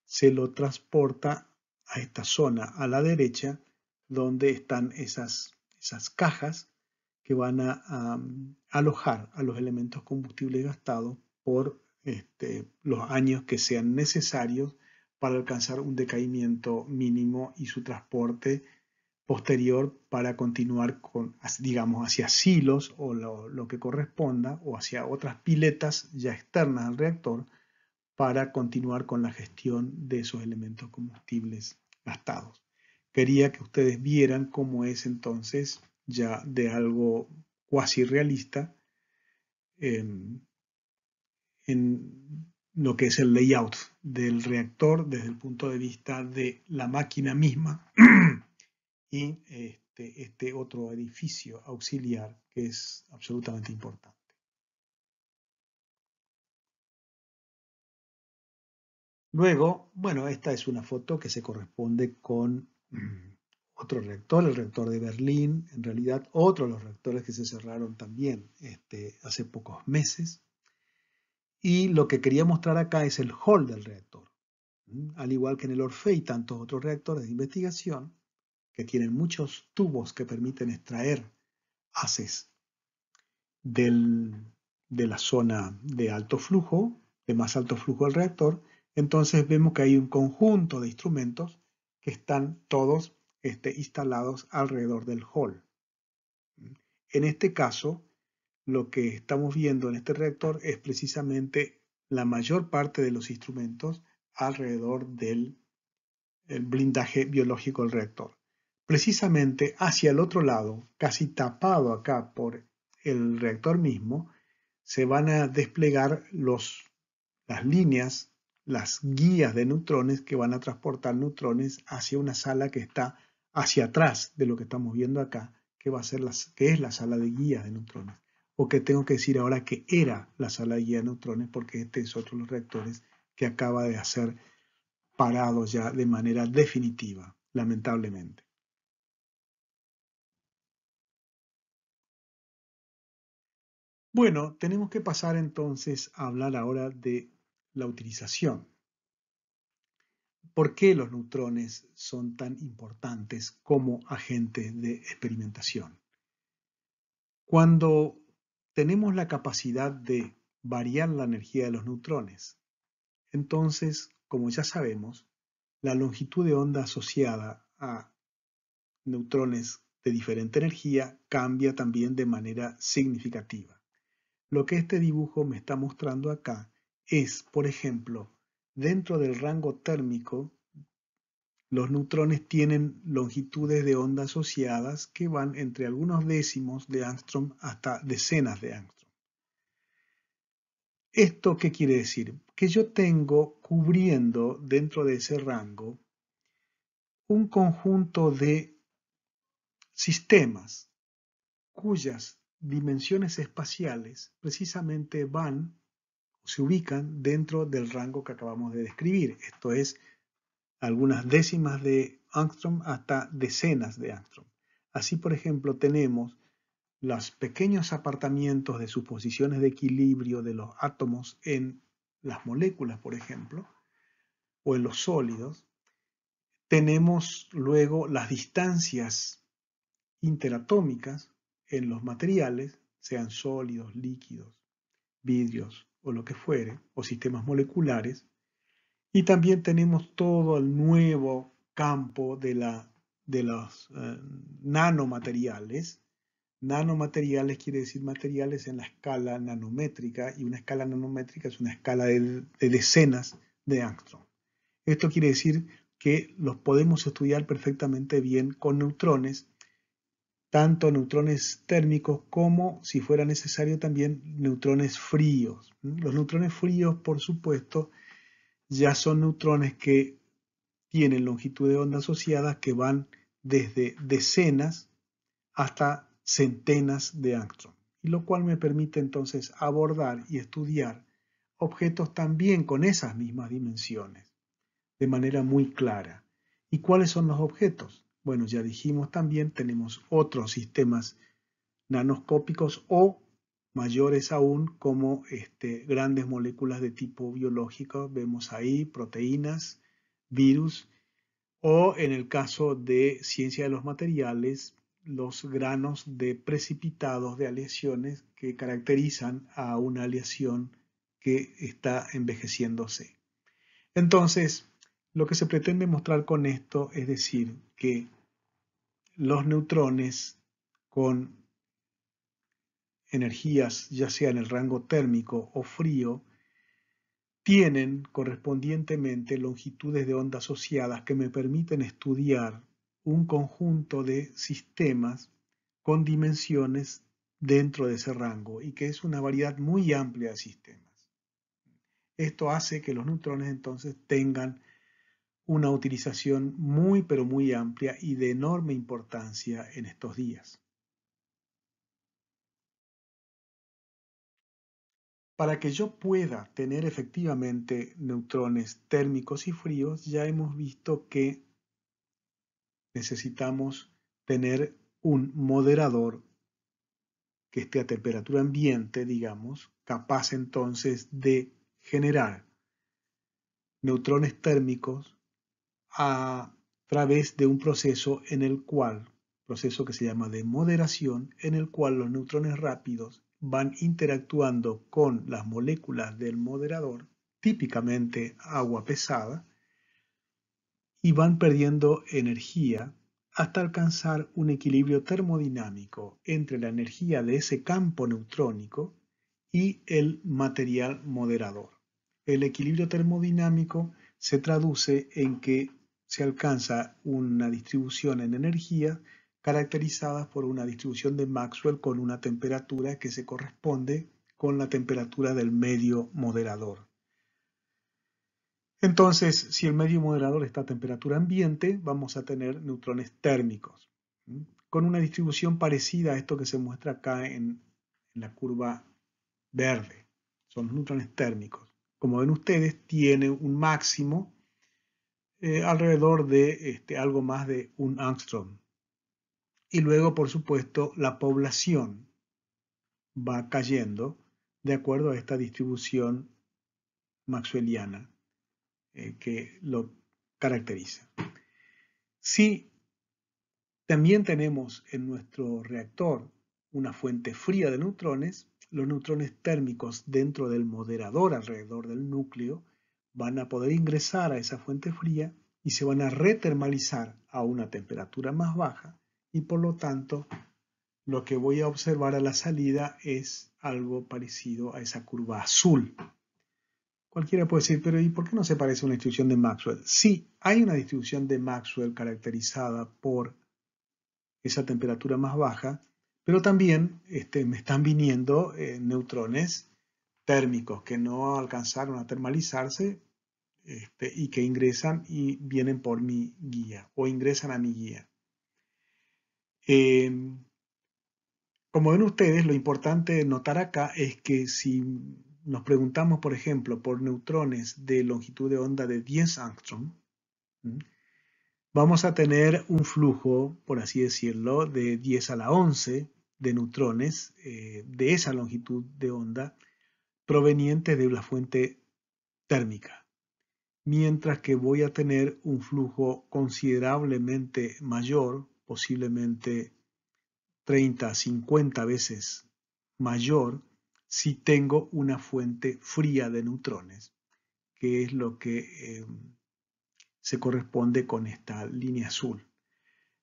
se lo transporta a esta zona a la derecha donde están esas cajas que van a alojar a los elementos combustibles gastados por los años que sean necesarios para alcanzar un decaimiento mínimo y su transporte posterior para continuar con, digamos, hacia silos o lo que corresponda o hacia otras piletas ya externas al reactor para continuar con la gestión de esos elementos combustibles gastados. Quería que ustedes vieran cómo es entonces ya de algo cuasi realista en lo que es el layout del reactor desde el punto de vista de la máquina misma y este otro edificio auxiliar que es absolutamente importante. Luego, bueno, esta es una foto que se corresponde con otro reactor, el reactor de Berlín, en realidad otro de los reactores que se cerraron también hace pocos meses. Y lo que quería mostrar acá es el hall del reactor. Al igual que en el Orfeo y tantos otros reactores de investigación, que tienen muchos tubos que permiten extraer haces de la zona de alto flujo, de más alto flujo del reactor, entonces vemos que hay un conjunto de instrumentos que están todos instalados alrededor del hall. En este caso, lo que estamos viendo en este reactor es precisamente la mayor parte de los instrumentos alrededor del blindaje biológico del reactor. Precisamente hacia el otro lado, casi tapado acá por el reactor mismo, se van a desplegar las líneas, las guías de neutrones que van a transportar neutrones hacia una sala que está hacia atrás de lo que estamos viendo acá, que es la sala de guías de neutrones. O que tengo que decir ahora que era la sala de guía de neutrones, porque este es otro de los reactores que acaba de ser parado ya de manera definitiva, lamentablemente. Bueno, tenemos que pasar entonces a hablar ahora de la utilización. ¿Por qué los neutrones son tan importantes como agentes de experimentación? Cuando tenemos la capacidad de variar la energía de los neutrones, entonces, como ya sabemos, la longitud de onda asociada a neutrones de diferente energía cambia también de manera significativa. Lo que este dibujo me está mostrando acá es, por ejemplo, dentro del rango térmico, los neutrones tienen longitudes de onda asociadas que van entre algunos décimos de ángstrom hasta decenas de ángstrom. ¿Esto qué quiere decir? Que yo tengo cubriendo dentro de ese rango un conjunto de sistemas cuyas dimensiones espaciales precisamente van o se ubican dentro del rango que acabamos de describir. Esto es algunas décimas de ángstrom hasta decenas de ángstrom. Así, por ejemplo, tenemos los pequeños apartamientos de sus posiciones de equilibrio de los átomos en las moléculas, por ejemplo, o en los sólidos. Tenemos luego las distancias interatómicas en los materiales, sean sólidos, líquidos, vidrios o lo que fuere, o sistemas moleculares. Y también tenemos todo el nuevo campo de los nanomateriales. Nanomateriales quiere decir materiales en la escala nanométrica, y una escala nanométrica es una escala de decenas de ángstrom. Esto quiere decir que los podemos estudiar perfectamente bien con neutrones, tanto neutrones térmicos como, si fuera necesario, también neutrones fríos. Los neutrones fríos, por supuesto, ya son neutrones que tienen longitud de onda asociadas que van desde decenas hasta centenas de ángstrom, y lo cual me permite entonces abordar y estudiar objetos también con esas mismas dimensiones de manera muy clara. ¿Y cuáles son los objetos? Bueno, ya dijimos también, tenemos otros sistemas nanoscópicos o mayores aún, como grandes moléculas de tipo biológico. Vemos ahí proteínas, virus, o en el caso de ciencia de los materiales, los granos de precipitados de aleaciones que caracterizan a una aleación que está envejeciéndose. Entonces, lo que se pretende mostrar con esto es decir que los neutrones con energías, ya sea en el rango térmico o frío, tienen correspondientemente longitudes de onda asociadas que me permiten estudiar un conjunto de sistemas con dimensiones dentro de ese rango, y que es una variedad muy amplia de sistemas. Esto hace que los neutrones entonces tengan una utilización muy pero muy amplia y de enorme importancia en estos días. Para que yo pueda tener efectivamente neutrones térmicos y fríos, ya hemos visto que necesitamos tener un moderador que esté a temperatura ambiente, digamos, capaz entonces de generar neutrones térmicos a través de un proceso proceso que se llama de moderación, en el cual los neutrones rápidos van interactuando con las moléculas del moderador, típicamente agua pesada, y van perdiendo energía hasta alcanzar un equilibrio termodinámico entre la energía de ese campo neutrónico y el material moderador. El equilibrio termodinámico se traduce en que se alcanza una distribución en energía caracterizada por una distribución de Maxwell con una temperatura que se corresponde con la temperatura del medio moderador. Entonces, si el medio moderador está a temperatura ambiente, vamos a tener neutrones térmicos, con una distribución parecida a esto que se muestra acá en la curva verde. Son los neutrones térmicos. Como ven ustedes, tiene un máximo alrededor de algo más de un ángstrom. Y luego, por supuesto, la población va cayendo de acuerdo a esta distribución maxwelliana que lo caracteriza. Si también tenemos en nuestro reactor una fuente fría de neutrones, los neutrones térmicos dentro del moderador alrededor del núcleo van a poder ingresar a esa fuente fría y se van a retermalizar a una temperatura más baja, y por lo tanto lo que voy a observar a la salida es algo parecido a esa curva azul. Cualquiera puede decir, pero ¿y por qué no se parece a una distribución de Maxwell? Sí, hay una distribución de Maxwell caracterizada por esa temperatura más baja, pero también me están viniendo neutrones térmicos que no alcanzaron a termalizarse y que ingresan y vienen por mi guía o ingresan a mi guía. Como ven ustedes, lo importante notar acá es que si nos preguntamos, por ejemplo, por neutrones de longitud de onda de 10 angstrom, vamos a tener un flujo, por así decirlo, de 10 a la 11 de neutrones de esa longitud de onda provenientes de la fuente térmica. Mientras que voy a tener un flujo considerablemente mayor, posiblemente 30 a 50 veces mayor, si tengo una fuente fría de neutrones, que es lo que se corresponde con esta línea azul.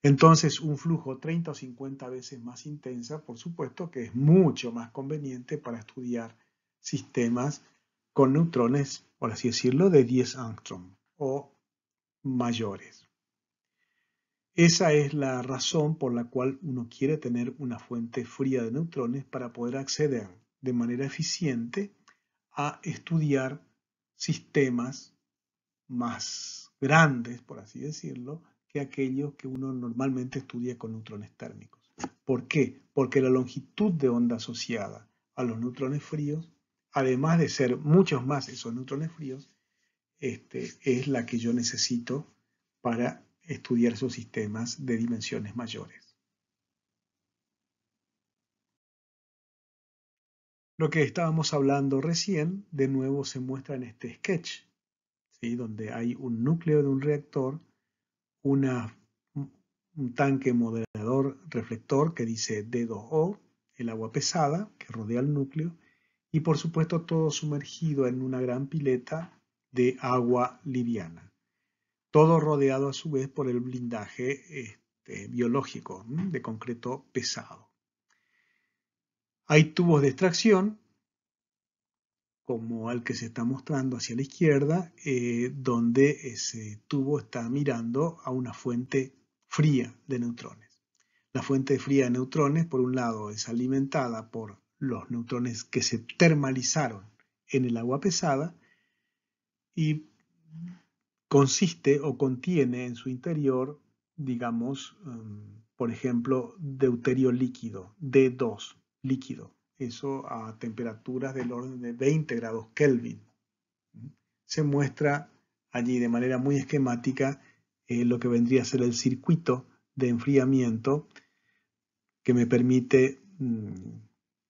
Entonces, un flujo 30 o 50 veces más intensa, por supuesto que es mucho más conveniente para estudiar sistemas con neutrones, por así decirlo, de 10 angstrom o mayores. Esa es la razón por la cual uno quiere tener una fuente fría de neutrones para poder acceder de manera eficiente a estudiar sistemas más grandes, por así decirlo, que aquellos que uno normalmente estudia con neutrones térmicos. ¿Por qué? Porque la longitud de onda asociada a los neutrones fríos, además de ser muchos más esos neutrones fríos, es la que yo necesito para estudiar esos sistemas de dimensiones mayores. Lo que estábamos hablando recién, de nuevo se muestra en este sketch, ¿sí? Donde hay un núcleo de un reactor, un tanque moderador reflector que dice D2O, el agua pesada que rodea el núcleo, y por supuesto todo sumergido en una gran pileta de agua liviana. Todo rodeado a su vez por el blindaje biológico de concreto pesado. Hay tubos de extracción, como el que se está mostrando hacia la izquierda, donde ese tubo está mirando a una fuente fría de neutrones. La fuente fría de neutrones, por un lado, es alimentada por los neutrones que se termalizaron en el agua pesada y consiste o contiene en su interior, digamos, por ejemplo, deuterio líquido, D2 líquido. Eso a temperaturas del orden de 20 grados Kelvin. Se muestra allí de manera muy esquemática lo que vendría a ser el circuito de enfriamiento que me permite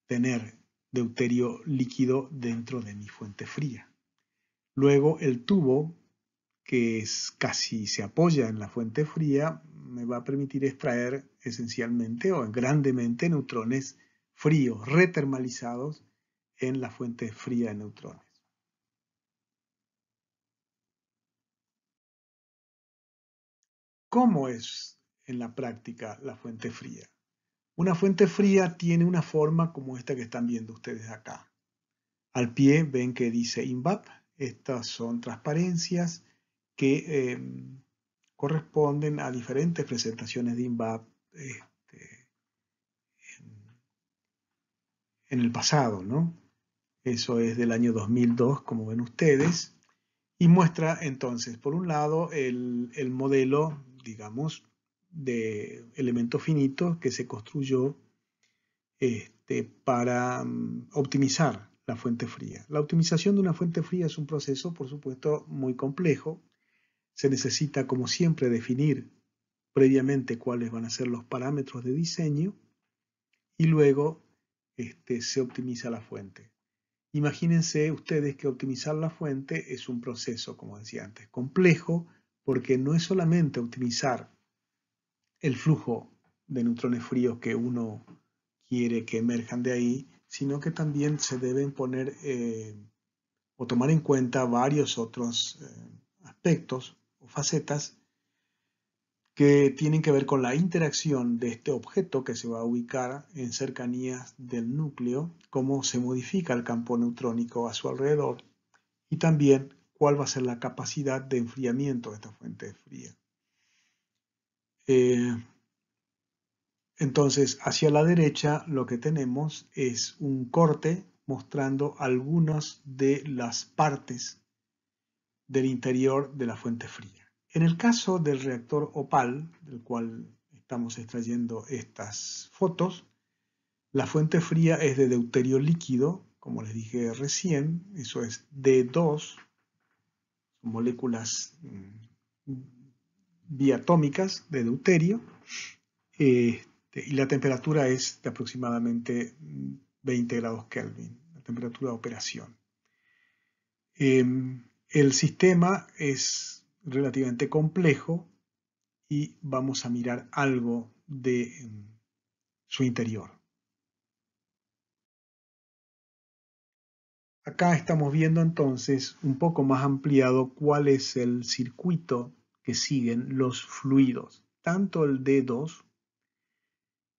tener deuterio líquido dentro de mi fuente fría. Luego el tubo, que casi se apoya en la fuente fría, me va a permitir extraer esencialmente o grandemente neutrones fríos, retermalizados en la fuente fría de neutrones. ¿Cómo es en la práctica la fuente fría? Una fuente fría tiene una forma como esta que están viendo ustedes acá. Al pie ven que dice INVAP. Estas son transparencias que corresponden a diferentes presentaciones de INVAP en el pasado, ¿no? Eso es del año 2002, como ven ustedes, y muestra entonces, por un lado, el modelo, digamos, de elemento finito que se construyó para optimizar la fuente fría. La optimización de una fuente fría es un proceso, por supuesto, muy complejo. Se necesita, como siempre, definir previamente cuáles van a ser los parámetros de diseño y luego se optimiza la fuente. Imagínense ustedes que optimizar la fuente es un proceso, como decía antes, complejo, porque no es solamente optimizar el flujo de neutrones fríos que uno quiere que emerjan de ahí, sino que también se deben poner o tomar en cuenta varios otros aspectos o facetas que tienen que ver con la interacción de este objeto que se va a ubicar en cercanías del núcleo, cómo se modifica el campo neutrónico a su alrededor y también cuál va a ser la capacidad de enfriamiento de esta fuente fría. Entonces, hacia la derecha lo que tenemos es un corte mostrando algunas de las partes del interior de la fuente fría. En el caso del reactor Opal, del cual estamos extrayendo estas fotos, la fuente fría es de deuterio líquido, como les dije recién, eso es D2, son moléculas diatómicas de deuterio, y la temperatura es de aproximadamente 20 grados Kelvin, la temperatura de operación. El sistema es relativamente complejo y vamos a mirar algo de su interior. Acá estamos viendo entonces un poco más ampliado cuál es el circuito que siguen los fluidos, tanto el D2,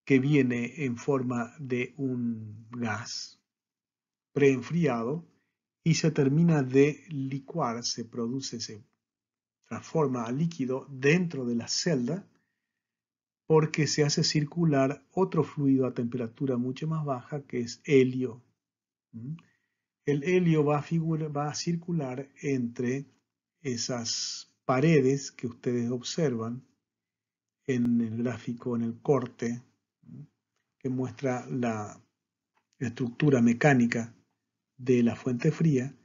que viene en forma de un gas preenfriado y se termina de licuar, se transforma a líquido dentro de la celda porque se hace circular otro fluido a temperatura mucho más baja que es helio. El helio va a circular entre esas paredes que ustedes observan en el gráfico, en el corte, que muestra la estructura mecánica de la fuente fría.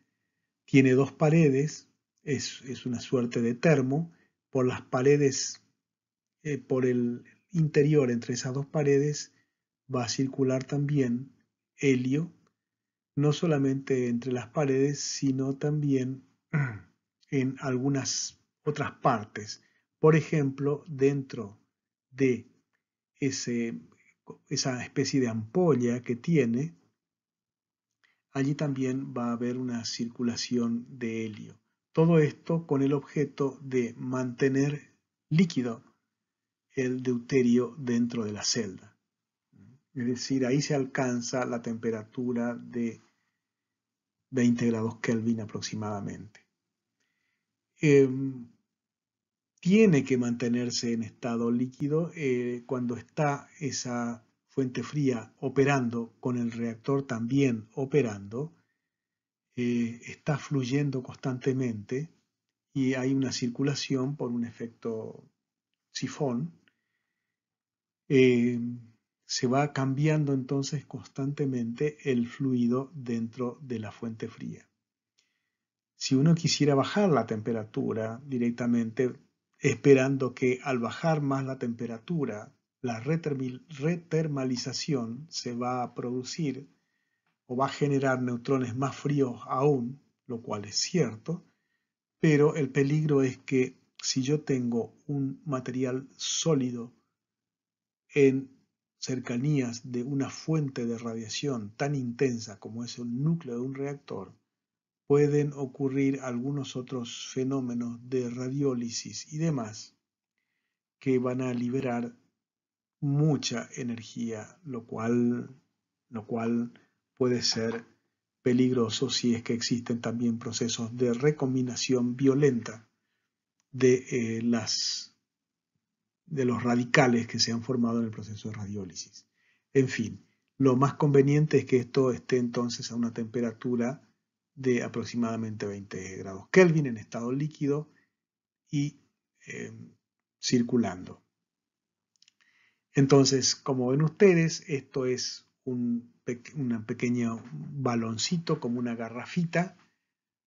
Tiene dos paredes, es una suerte de termo. Por las paredes, por el interior entre esas dos paredes, va a circular también helio, no solamente entre las paredes, sino también en algunas otras partes. Por ejemplo, dentro de esa especie de ampolla que tiene, allí también va a haber una circulación de helio. Todo esto con el objeto de mantener líquido el deuterio dentro de la celda. Es decir, ahí se alcanza la temperatura de 20 grados Kelvin aproximadamente. Tiene que mantenerse en estado líquido cuando está esa fuente fría operando, con el reactor también operando, está fluyendo constantemente y hay una circulación por un efecto sifón. Se va cambiando entonces constantemente el fluido dentro de la fuente fría. Si uno quisiera bajar la temperatura directamente, esperando que al bajar más la temperatura, la retermalización se va a producir o va a generar neutrones más fríos aún, lo cual es cierto, pero el peligro es que si yo tengo un material sólido en cercanías de una fuente de radiación tan intensa como es el núcleo de un reactor, pueden ocurrir algunos otros fenómenos de radiólisis y demás que van a liberar mucha energía, lo cual puede ser peligroso si es que existen también procesos de recombinación violenta de los radicales que se han formado en el proceso de radiólisis. En fin, lo más conveniente es que esto esté entonces a una temperatura de aproximadamente 20 grados Kelvin en estado líquido y circulando. Entonces, como ven ustedes, esto es un pequeño baloncito, como una garrafita,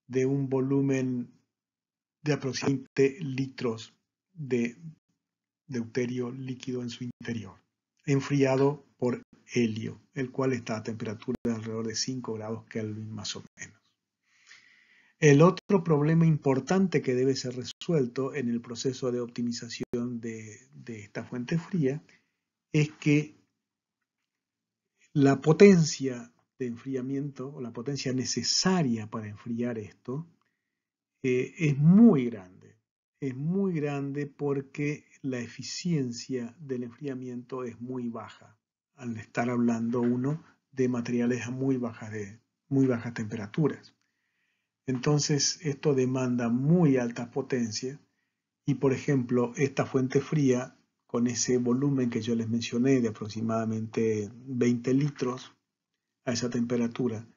de un volumen de aproximadamente litros de deuterio líquido en su interior, enfriado por helio, el cual está a temperatura de alrededor de 5 grados Kelvin más o menos. El otro problema importante que debe ser resuelto en el proceso de optimización de esta fuente fría es que la potencia de enfriamiento o la potencia necesaria para enfriar esto es muy grande. Es muy grande porque la eficiencia del enfriamiento es muy baja, al estar hablando uno de materiales a muy bajas temperaturas. Entonces esto demanda muy altas potencias y por ejemplo esta fuente fría con ese volumen que yo les mencioné de aproximadamente 20 litros a esa temperatura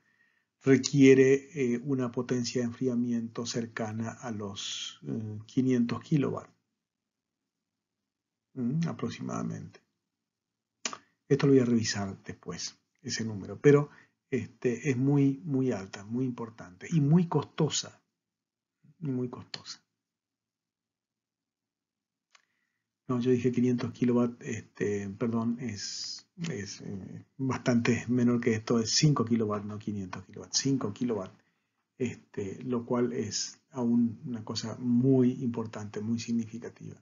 requiere una potencia de enfriamiento cercana a los 500 kilowatts aproximadamente. Esto lo voy a revisar después, ese número, pero es muy, muy alta, muy importante y muy costosa, muy costosa. No, yo dije 500 kilowatts, perdón, es bastante menor que esto, es 5 kilowatts, no 500 kilowatts, 5 kilowatts, lo cual es aún una cosa muy importante, muy significativa.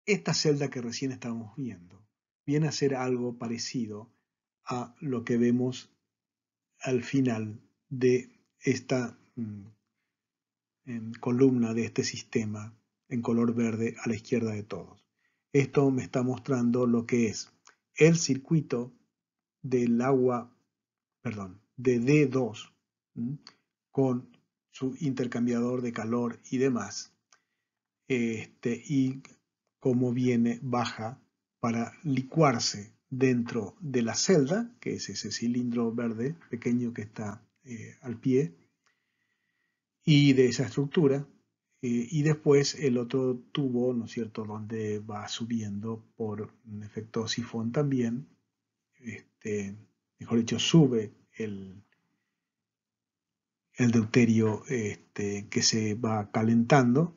Esta celda que recién estamos viendo viene a ser algo parecido a lo que vemos al final de esta columna de este sistema en color verde a la izquierda de todos. Esto me está mostrando lo que es el circuito del agua, perdón, de D2 con su intercambiador de calor y demás, y cómo viene, baja para licuarse dentro de la celda, que es ese cilindro verde pequeño que está al pie, y de esa estructura, y después el otro tubo, ¿no es cierto?, donde va subiendo por un efecto sifón también, mejor dicho, sube el deuterio que se va calentando,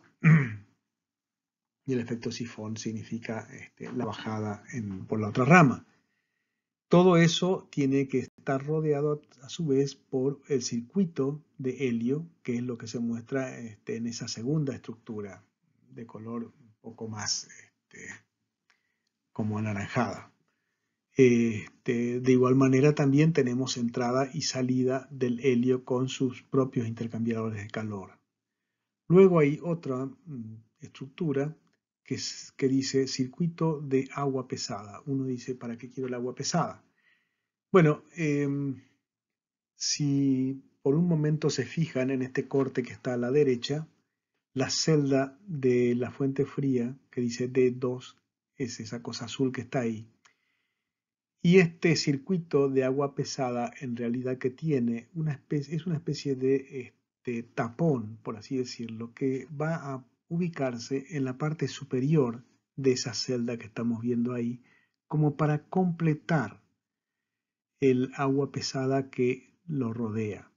y el efecto sifón significa la bajada por la otra rama. Todo eso tiene que estar rodeado a su vez por el circuito de helio, que es lo que se muestra en esa segunda estructura de color un poco más como anaranjada. De igual manera también tenemos entrada y salida del helio con sus propios intercambiadores de calor. Luego hay otra estructura que dice circuito de agua pesada. Uno dice, ¿para qué quiero el agua pesada? Bueno, si por un momento se fijan en este corte que está a la derecha, la celda de la fuente fría que dice D2 es esa cosa azul que está ahí. Y este circuito de agua pesada en realidad que tiene es una especie de tapón, por así decirlo, que va a ubicarse en la parte superior de esa celda que estamos viendo ahí, como para completar el agua pesada que lo rodea.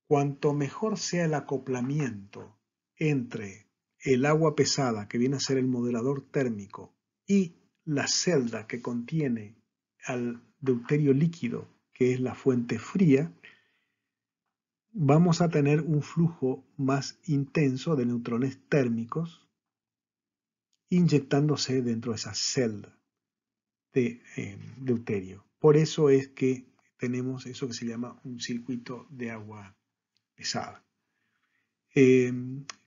Cuanto mejor sea el acoplamiento entre el agua pesada, que viene a ser el modelador térmico, y la celda que contiene al deuterio líquido, que es la fuente fría, vamos a tener un flujo más intenso de neutrones térmicos inyectándose dentro de esa celda de deuterio. Por eso es que tenemos eso que se llama un circuito de agua pesada.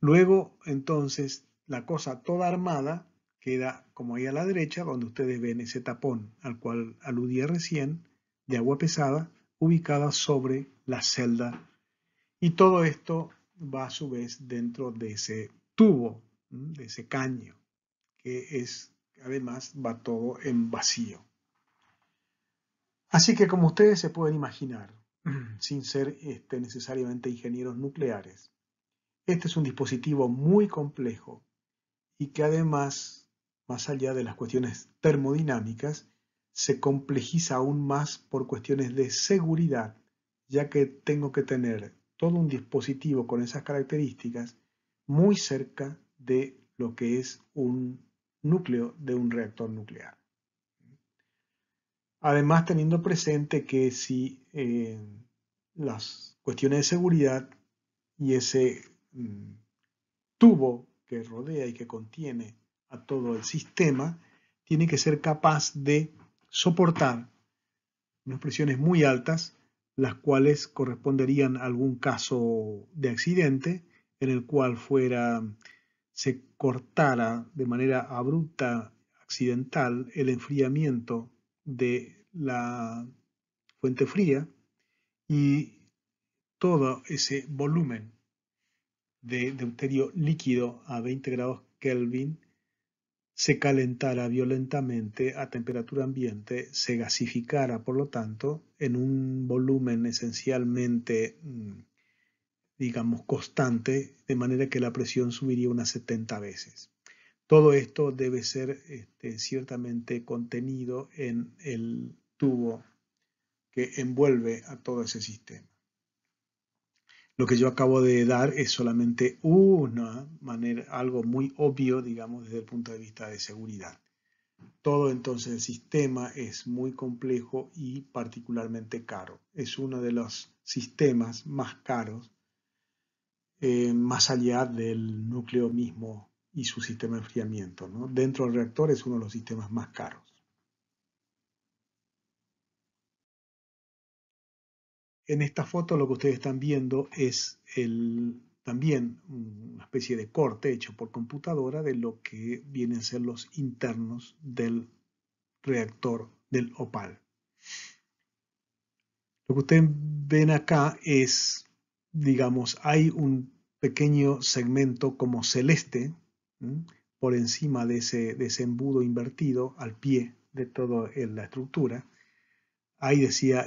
Luego, entonces, la cosa toda armada queda como ahí a la derecha, donde ustedes ven ese tapón al cual aludía recién, de agua pesada, ubicada sobre la celda. Y todo esto va a su vez dentro de ese tubo, de ese caño, que es, además, va todo en vacío. Así que como ustedes se pueden imaginar, sin ser necesariamente ingenieros nucleares, este es un dispositivo muy complejo y que además, más allá de las cuestiones termodinámicas, se complejiza aún más por cuestiones de seguridad, ya que tengo que tener todo un dispositivo con esas características muy cerca de lo que es un núcleo de un reactor nuclear. Además, teniendo presente que si las cuestiones de seguridad y ese tubo que rodea y que contiene a todo el sistema, tiene que ser capaz de soportar unas presiones muy altas, las cuales corresponderían a algún caso de accidente en el cual se cortara de manera abrupta, accidental, el enfriamiento de la fuente fría y todo ese volumen de deuterio líquido a 20 grados Kelvin se calentara violentamente a temperatura ambiente, se gasificara, por lo tanto, en un volumen esencialmente, digamos, constante, de manera que la presión subiría unas 70 veces. Todo esto debe ser ciertamente contenido en el tubo que envuelve a todo ese sistema. Lo que yo acabo de dar es solamente una manera, algo muy obvio, digamos, desde el punto de vista de seguridad. Todo entonces el sistema es muy complejo y particularmente caro. Es uno de los sistemas más caros, más allá del núcleo mismo y su sistema de enfriamiento, ¿no? Dentro del reactor es uno de los sistemas más caros. En esta foto lo que ustedes están viendo es también una especie de corte hecho por computadora de lo que vienen a ser los internos del reactor del OPAL. Lo que ustedes ven acá es, digamos, hay un pequeño segmento como celeste, ¿m?, por encima de ese embudo invertido al pie de toda la estructura. Ahí decía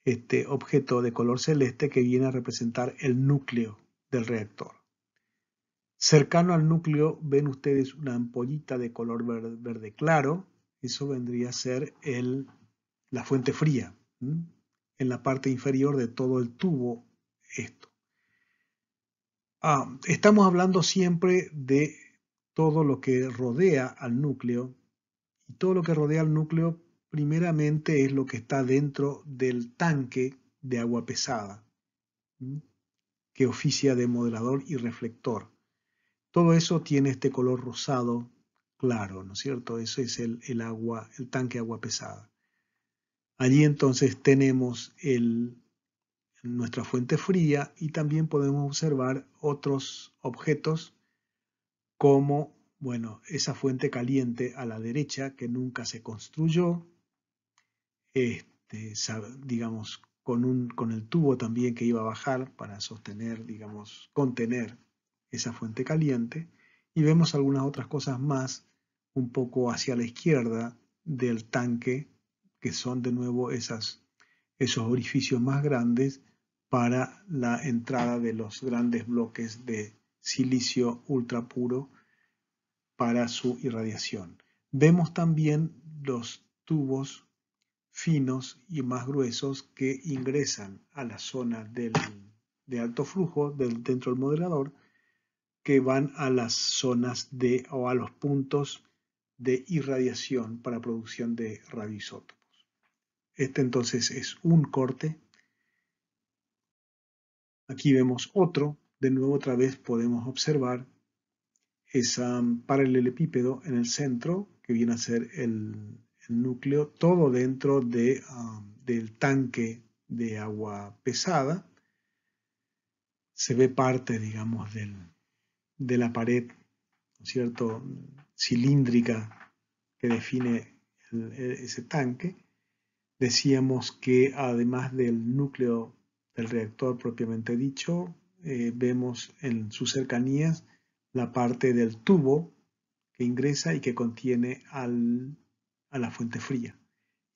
este objeto de color celeste que viene a representar el núcleo del reactor. Cercano al núcleo ven ustedes una ampollita de color verde claro. Eso vendría a ser la fuente fría. En la parte inferior de todo el tubo esto. Estamos hablando siempre de todo lo que rodea al núcleo, y todo lo que rodea al núcleo primeramente es lo que está dentro del tanque de agua pesada, que oficia de modelador y reflector. Todo eso tiene este color rosado claro, ¿no es cierto? Eso es el agua, el tanque de agua pesada. Allí entonces tenemos nuestra fuente fría y también podemos observar otros objetos como, bueno, esa fuente caliente a la derecha que nunca se construyó, digamos, con el tubo también que iba a bajar para sostener, digamos, contener esa fuente caliente. Y vemos algunas otras cosas más un poco hacia la izquierda del tanque, que son de nuevo esos orificios más grandes para la entrada de los grandes bloques de silicio ultra puro para su irradiación. Vemos también los tubos finos y más gruesos que ingresan a la zona de alto flujo dentro del modelador, que van a las zonas o a los puntos de irradiación para producción de radioisótopos. Este entonces es un corte. Aquí vemos otro. De nuevo otra vez podemos observar ese paralelepípedo en el centro, que viene a ser el núcleo, todo dentro del tanque de agua pesada. Se ve parte, digamos, de la pared, ¿no es cierto?, cilíndrica que define ese tanque. Decíamos que además del núcleo del reactor propiamente dicho, vemos en sus cercanías la parte del tubo que ingresa y que contiene a la fuente fría.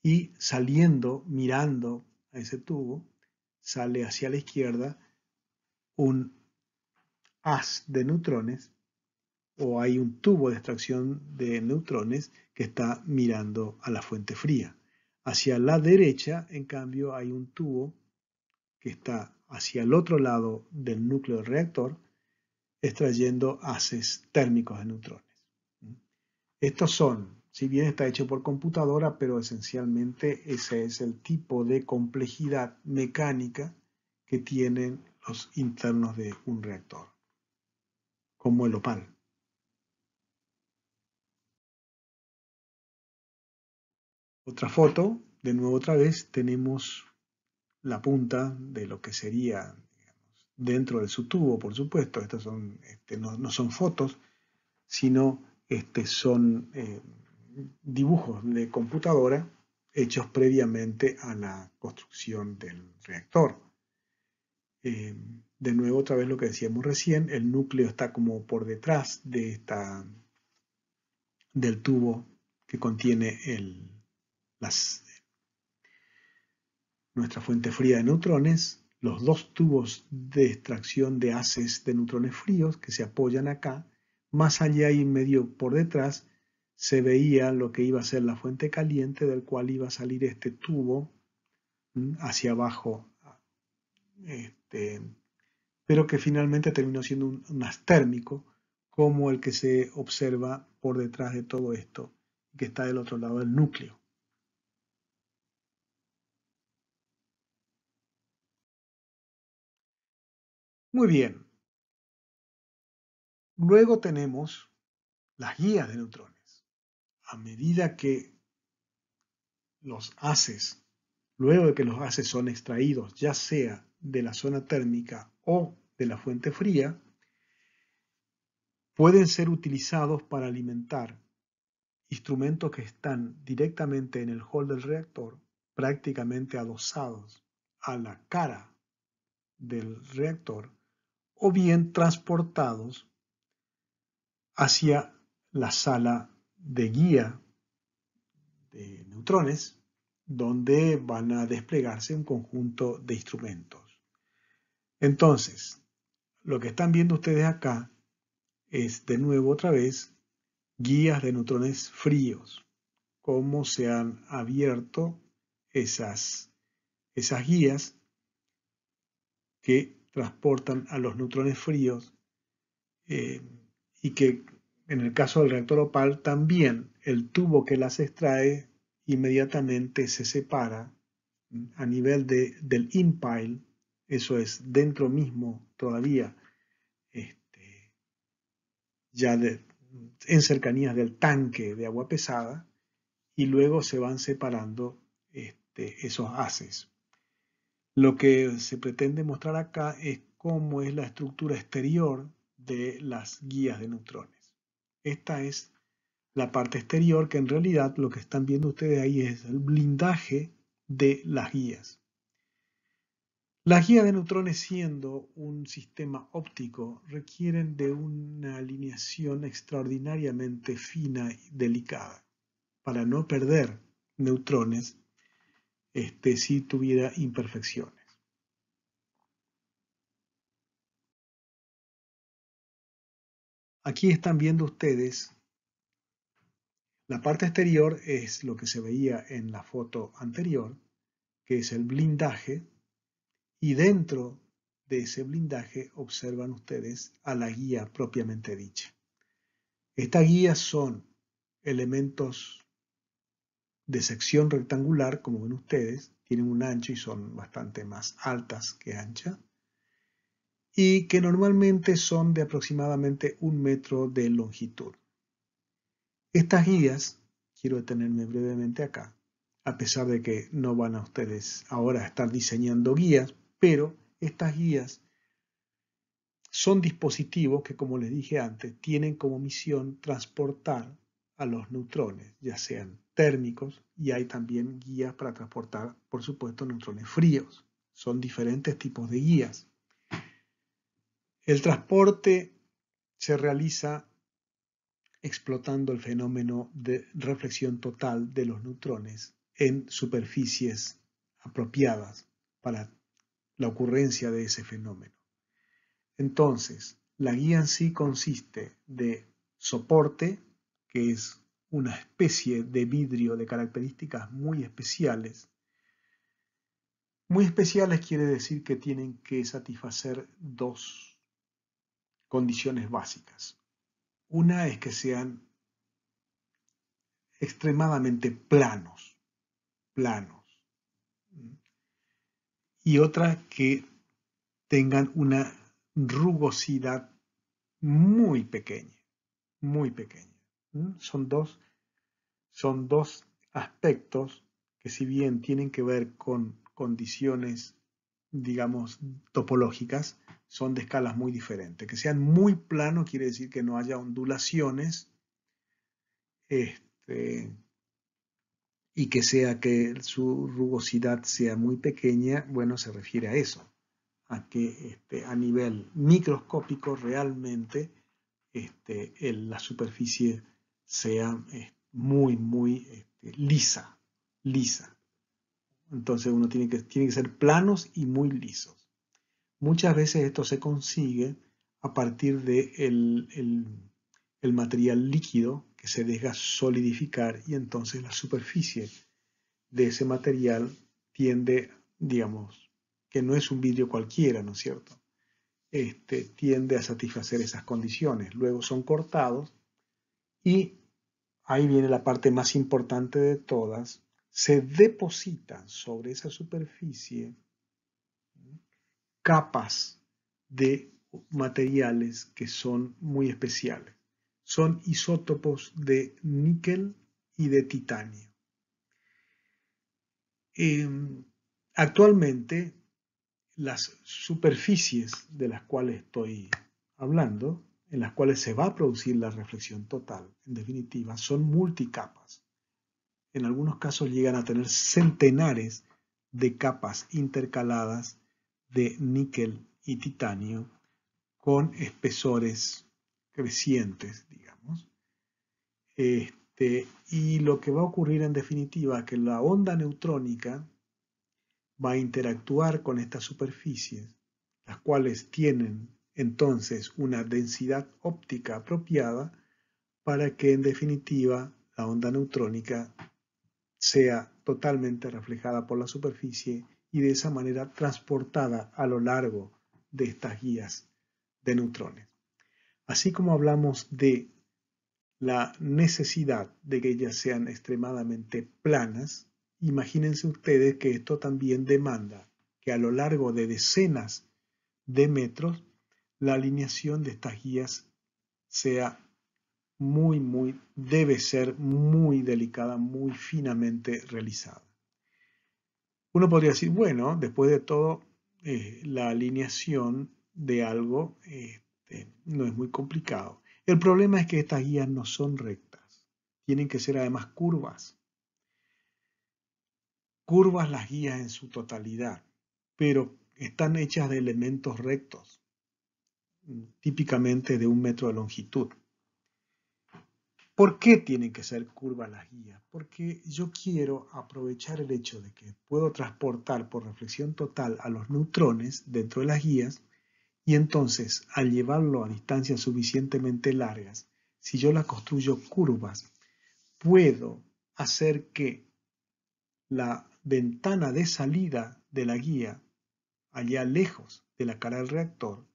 Y saliendo, mirando a ese tubo, sale hacia la izquierda un haz de neutrones, o hay un tubo de extracción de neutrones que está mirando a la fuente fría. Hacia la derecha, en cambio, hay un tubo que está hacia el otro lado del núcleo del reactor, extrayendo haces térmicos de neutrones. Estos son, si bien está hecho por computadora, pero esencialmente ese es el tipo de complejidad mecánica que tienen los internos de un reactor, como el OPAL. Otra foto, de nuevo otra vez, tenemos la punta de lo que sería, digamos, dentro de su tubo, por supuesto. Estos son, no son fotos, sino son dibujos de computadora hechos previamente a la construcción del reactor. De nuevo, otra vez lo que decíamos recién, el núcleo está como por detrás de del tubo que contiene nuestra fuente fría de neutrones, los dos tubos de extracción de haces de neutrones fríos que se apoyan acá, más allá y medio por detrás se veía lo que iba a ser la fuente caliente del cual iba a salir este tubo hacia abajo, pero que finalmente terminó siendo un astérmico como el que se observa por detrás de todo esto, que está del otro lado del núcleo. Muy bien. Luego tenemos las guías de neutrones. A medida que los haces, luego de que los haces son extraídos, ya sea de la zona térmica o de la fuente fría, pueden ser utilizados para alimentar instrumentos que están directamente en el hall del reactor, prácticamente adosados a la cara del reactor, o bien transportados hacia la sala de guía de neutrones, donde van a desplegarse un conjunto de instrumentos. Entonces, lo que están viendo ustedes acá es de nuevo otra vez guías de neutrones fríos, cómo se han abierto esas guías que transportan a los neutrones fríos y que en el caso del reactor OPAL también el tubo que las extrae inmediatamente se separa a nivel del in-pile, eso es dentro mismo todavía, ya en cercanías del tanque de agua pesada, y luego se van separando esos haces. Lo que se pretende mostrar acá es cómo es la estructura exterior de las guías de neutrones. Esta es la parte exterior, que en realidad lo que están viendo ustedes ahí es el blindaje de las guías. Las guías de neutrones, siendo un sistema óptico, requieren de una alineación extraordinariamente fina y delicada para no perder neutrones si tuviera imperfecciones. Aquí están viendo ustedes la parte exterior, es lo que se veía en la foto anterior, que es el blindaje, y dentro de ese blindaje observan ustedes a la guía propiamente dicha. Estas guías son elementos de sección rectangular, como ven ustedes, tienen un ancho y son bastante más altas que anchas, y que normalmente son de aproximadamente 1 metro de longitud. Estas guías, quiero detenerme brevemente acá, a pesar de que no van a ustedes ahora a estar diseñando guías, pero estas guías son dispositivos que, como les dije antes, tienen como misión transportar a los neutrones, ya sean térmicos, y hay también guías para transportar, por supuesto, neutrones fríos. Son diferentes tipos de guías. El transporte se realiza explotando el fenómeno de reflexión total de los neutrones en superficies apropiadas para la ocurrencia de ese fenómeno. Entonces, la guía en sí consiste de soporte, que es una especie de vidrio de características muy especiales. Muy especiales quiere decir que tienen que satisfacer dos condiciones básicas. Una es que sean extremadamente planos. Y otra que tengan una rugosidad muy pequeña. Son dos aspectos que, si bien tienen que ver con condiciones, digamos, topológicas, son de escalas muy diferentes. Que sean muy planos quiere decir que no haya ondulaciones y que su rugosidad sea muy pequeña, bueno, se refiere a eso, a que a nivel microscópico realmente la superficie sea muy lisa. Entonces tiene que ser planos y muy lisos. Muchas veces esto se consigue a partir de el material líquido que se deja solidificar y entonces la superficie de ese material tiende, digamos, que no es un vidrio cualquiera, ¿no es cierto? Tiende a satisfacer esas condiciones. Luego son cortados y ahí viene la parte más importante de todas. Se depositan sobre esa superficie capas de materiales que son muy especiales. Son isótopos de níquel y de titanio. Actualmente, las superficies de las cuales estoy hablando, en las cuales se va a producir la reflexión total, en definitiva, son multicapas. En algunos casos llegan a tener centenares de capas intercaladas de níquel y titanio con espesores crecientes, digamos. Y lo que va a ocurrir en definitiva es que la onda neutrónica va a interactuar con estas superficies, las cuales tienen entonces una densidad óptica apropiada para que en definitiva la onda neutrónica sea totalmente reflejada por la superficie y de esa manera transportada a lo largo de estas guías de neutrones. Así como hablamos de la necesidad de que ellas sean extremadamente planas, imagínense ustedes que esto también demanda que a lo largo de decenas de metros la alineación de estas guías sea debe ser muy delicada, muy finamente realizada. Uno podría decir, bueno, después de todo, la alineación de algo no es muy complicado. El problema es que estas guías no son rectas, tienen que ser además curvas. Curvas las guías en su totalidad, pero están hechas de elementos rectos, típicamente de 1 metro de longitud. ¿Por qué tienen que ser curvas las guías? Porque yo quiero aprovechar el hecho de que puedo transportar por reflexión total a los neutrones dentro de las guías y entonces al llevarlo a distancias suficientemente largas, si yo las construyo curvas, puedo hacer que la ventana de salida de la guía, allá lejos de la cara del reactor,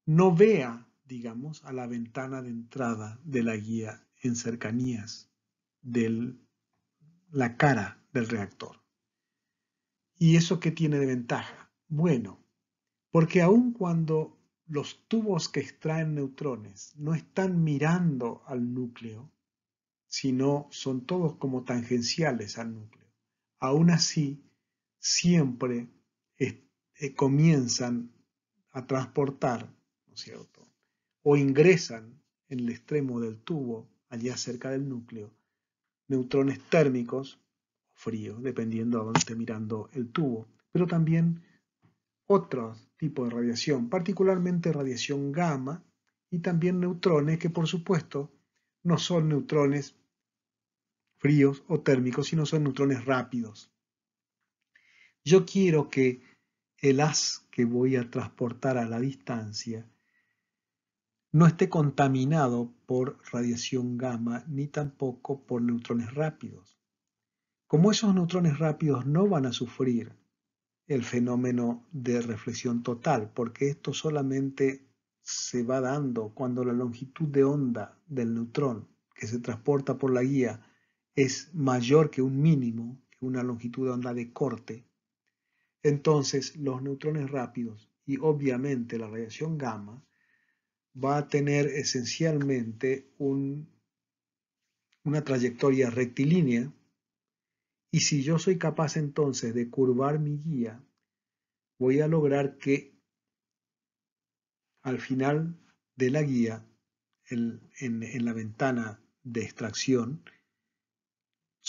no vea, digamos, a la ventana de entrada de la guía en cercanías de la cara del reactor. ¿Y eso qué tiene de ventaja? Bueno, porque aun cuando los tubos que extraen neutrones no están mirando al núcleo, sino son todos como tangenciales al núcleo, aún así siempre comienzan a transportar, ¿no es cierto?, o ingresan en el extremo del tubo, allá cerca del núcleo, neutrones térmicos o fríos, dependiendo a dónde esté mirando el tubo, pero también otro tipo de radiación, particularmente radiación gamma, y también neutrones que por supuesto no son neutrones fríos o térmicos, sino son neutrones rápidos. Yo quiero que el haz que voy a transportar a la distancia no esté contaminado por radiación gamma ni tampoco por neutrones rápidos. Como esos neutrones rápidos no van a sufrir el fenómeno de reflexión total, porque esto solamente se va dando cuando la longitud de onda del neutrón que se transporta por la guía es mayor que un mínimo, que una longitud de onda de corte, entonces los neutrones rápidos y obviamente la radiación gamma va a tener esencialmente una trayectoria rectilínea, y si yo soy capaz entonces de curvar mi guía, voy a lograr que al final de la guía, en la ventana de extracción,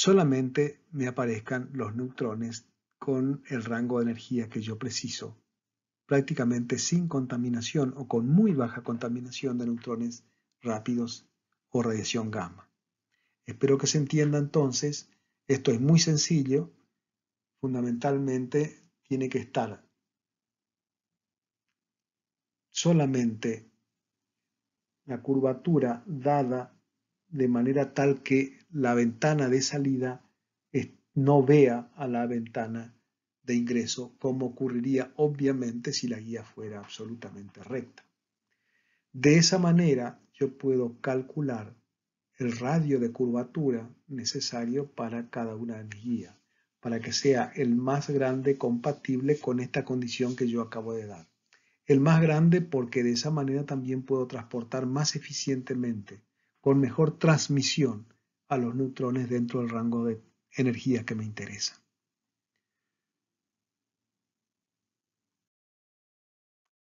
solamente me aparezcan los neutrones con el rango de energía que yo preciso, prácticamente sin contaminación o con muy baja contaminación de neutrones rápidos o radiación gamma. Espero que se entienda entonces, esto es muy sencillo, fundamentalmente tiene que estar solamente la curvatura dada de manera tal que la ventana de salida no vea a la ventana de ingreso, como ocurriría obviamente si la guía fuera absolutamente recta. De esa manera yo puedo calcular el radio de curvatura necesario para cada una de mis guías, para que sea el más grande compatible con esta condición que yo acabo de dar. El más grande porque de esa manera también puedo transportar más eficientemente, con mejor transmisión a los neutrones dentro del rango de energía que me interesa.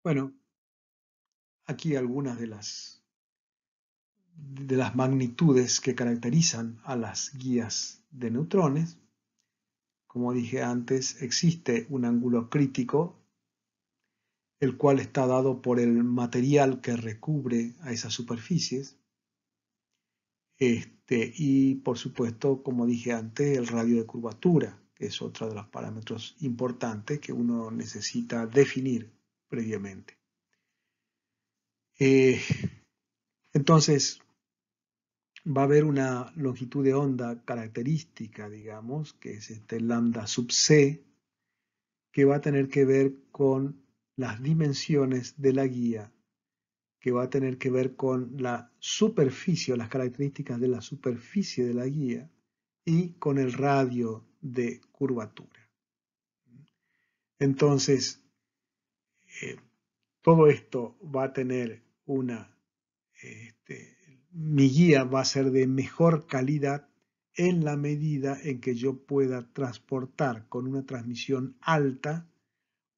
Bueno, aquí algunas de las magnitudes que caracterizan a las guías de neutrones. Como dije antes, existe un ángulo crítico, el cual está dado por el material que recubre a esas superficies. Y por supuesto, como dije antes, el radio de curvatura, que es otro de los parámetros importantes que uno necesita definir previamente. Entonces, va a haber una longitud de onda característica, digamos, que es este lambda sub c, que va a tener que ver con las dimensiones de la guía, que va a tener que ver con la superficie o las características de la superficie de la guía y con el radio de curvatura. Entonces, todo esto va a tener mi guía va a ser de mejor calidad en la medida en que yo pueda transportar con una transmisión alta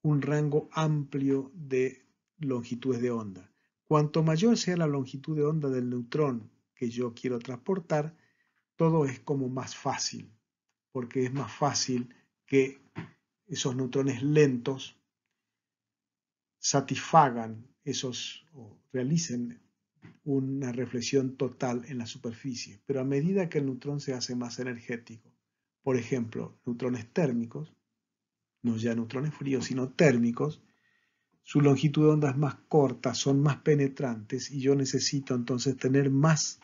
un rango amplio de longitudes de onda. Cuanto mayor sea la longitud de onda del neutrón que yo quiero transportar, todo es como más fácil, porque es más fácil que esos neutrones lentos satisfagan o realicen una reflexión total en la superficie. Pero a medida que el neutrón se hace más energético, por ejemplo, neutrones térmicos, no ya neutrones fríos, sino térmicos, su longitud de onda es más corta, son más penetrantes y yo necesito entonces tener más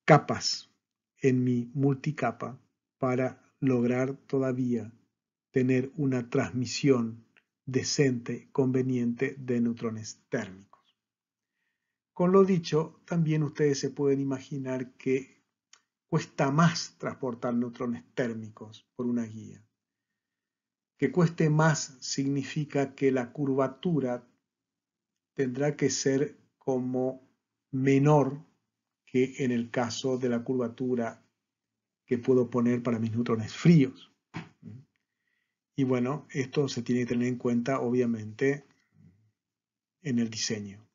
capas en mi multicapa para lograr todavía tener una transmisión decente, conveniente de neutrones térmicos. Con lo dicho, también ustedes se pueden imaginar que cuesta más transportar neutrones térmicos por una guía. Que cueste más significa que la curvatura tendrá que ser como menor que en el caso de la curvatura que puedo poner para mis neutrones fríos. Y bueno, esto se tiene que tener en cuenta obviamente en el diseño.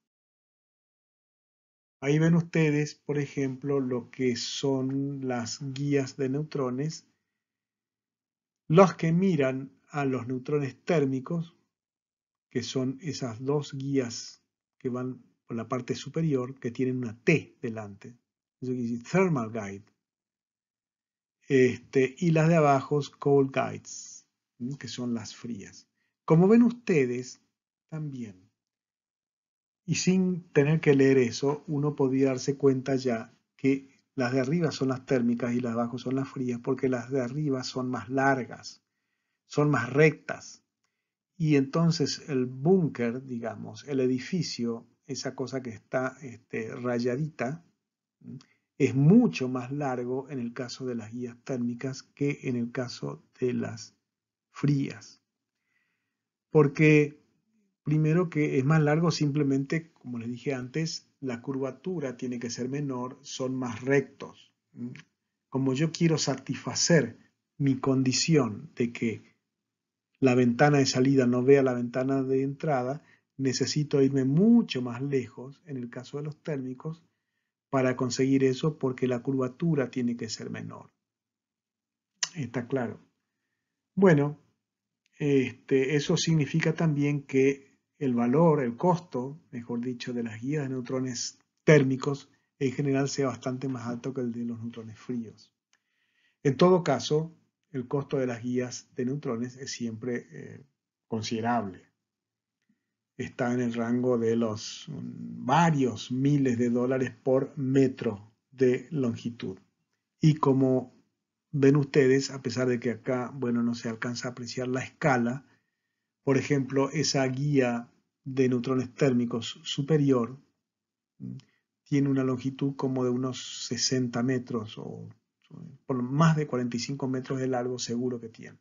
Ahí ven ustedes, por ejemplo, lo que son las guías de neutrones. Los que miran a los neutrones térmicos, que son esas dos guías que van por la parte superior, que tienen una T delante. Eso quiere decir Thermal Guide. Y las de abajo, Cold Guides, que son las frías. Como ven ustedes, también, y sin tener que leer eso, uno podría darse cuenta ya que las de arriba son las térmicas y las de abajo son las frías, porque las de arriba son más largas, son más rectas. Y entonces el búnker, digamos, el edificio, esa cosa que está rayadita, es mucho más largo en el caso de las guías térmicas que en el caso de las frías. Porque primero que es más largo simplemente, como les dije antes, la curvatura tiene que ser menor, son más rectos. Como yo quiero satisfacer mi condición de que la ventana de salida no vea la ventana de entrada, necesito irme mucho más lejos, en el caso de los térmicos, para conseguir eso porque la curvatura tiene que ser menor. Está claro. Bueno, eso significa también que el valor, el costo, mejor dicho, de las guías de neutrones térmicos en general sea bastante más alto que el de los neutrones fríos. En todo caso, el costo de las guías de neutrones es siempre considerable. Está en el rango de los varios miles de dólares por metro de longitud. Y como ven ustedes, a pesar de que acá, bueno, no se alcanza a apreciar la escala, por ejemplo, esa guía de neutrones térmicos superior tiene una longitud como de unos 60 metros o por más de 45 metros de largo seguro que tiene.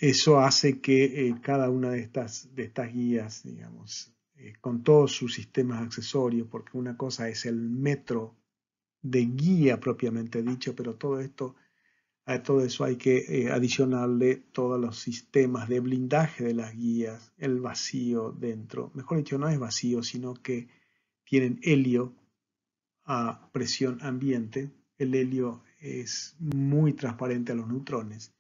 Eso hace que cada una de estas guías, digamos, con todos sus sistemas accesorios, porque una cosa es el metro de guía propiamente dicho, pero a todo eso hay que adicionarle todos los sistemas de blindaje de las guías, el vacío dentro. Mejor dicho, no es vacío, sino que tienen helio a presión ambiente. El helio es muy transparente a los neutrones,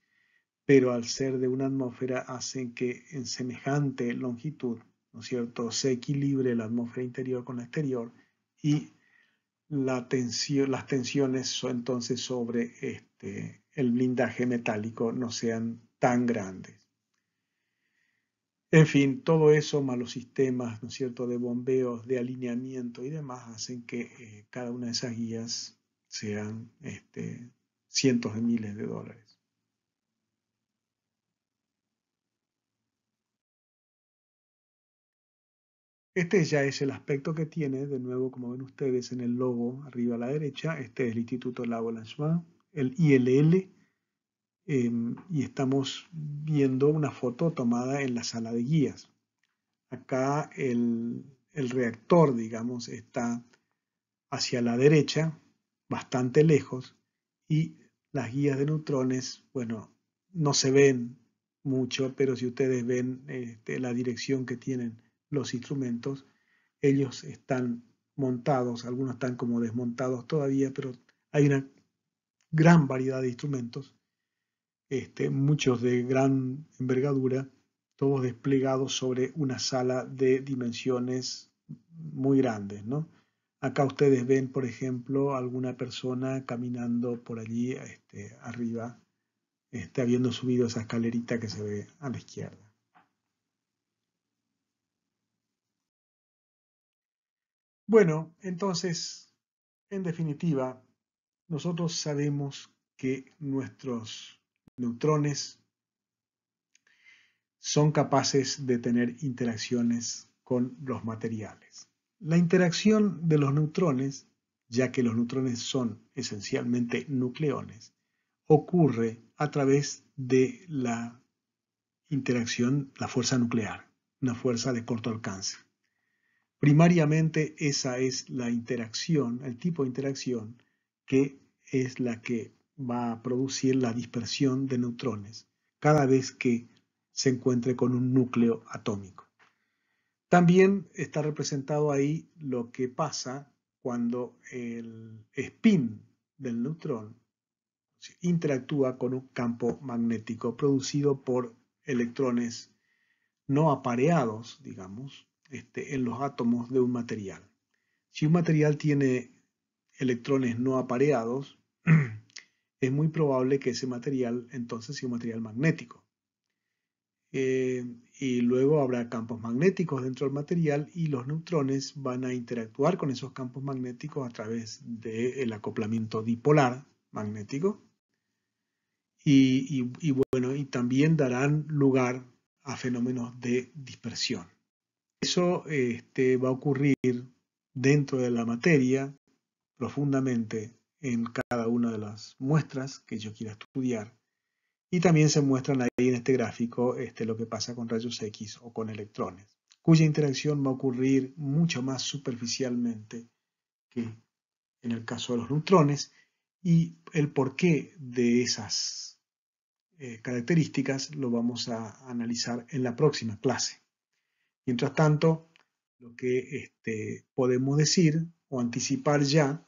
pero al ser de una atmósfera hacen que en semejante longitud, ¿no es cierto?, se equilibre la atmósfera interior con la exterior y las tensiones entonces sobre el blindaje metálico no sean tan grandes. En fin, todo eso más los sistemas, ¿no es cierto?, de bombeos, de alineamiento y demás hacen que cada una de esas guías sean cientos de miles de dólares. Este ya es el aspecto que tiene, de nuevo, como ven ustedes en el logo arriba a la derecha. Este es el Instituto Lago Langevin, el ILL, y estamos viendo una foto tomada en la sala de guías. Acá el reactor, digamos, está hacia la derecha, bastante lejos, y las guías de neutrones, bueno, no se ven mucho, pero si ustedes ven la dirección que tienen los instrumentos, ellos están montados, algunos están como desmontados todavía, pero hay una gran variedad de instrumentos, muchos de gran envergadura, todos desplegados sobre una sala de dimensiones muy grandes, ¿no? Acá ustedes ven, por ejemplo, alguna persona caminando por allí arriba, habiendo subido esa escalerita que se ve a la izquierda. Bueno, entonces, en definitiva, nosotros sabemos que nuestros neutrones son capaces de tener interacciones con los materiales. La interacción de los neutrones, ya que los neutrones son esencialmente nucleones, ocurre a través de la interacción, la fuerza nuclear, una fuerza de corto alcance. Primariamente esa es la interacción, el tipo de interacción que es la que va a producir la dispersión de neutrones cada vez que se encuentre con un núcleo atómico. También está representado ahí lo que pasa cuando el spin del neutrón interactúa con un campo magnético producido por electrones no apareados, digamos, en los átomos de un material. Si un material tiene electrones no apareados, es muy probable que ese material entonces sea un material magnético. Y luego habrá campos magnéticos dentro del material y los neutrones van a interactuar con esos campos magnéticos a través del acoplamiento dipolar magnético bueno, y también darán lugar a fenómenos de dispersión. Eso va a ocurrir dentro de la materia profundamente en cada una de las muestras que yo quiera estudiar. Y también se muestran ahí en este gráfico lo que pasa con rayos X o con electrones, cuya interacción va a ocurrir mucho más superficialmente que en el caso de los neutrones, y el porqué de esas características lo vamos a analizar en la próxima clase. Mientras tanto, lo que podemos decir o anticipar ya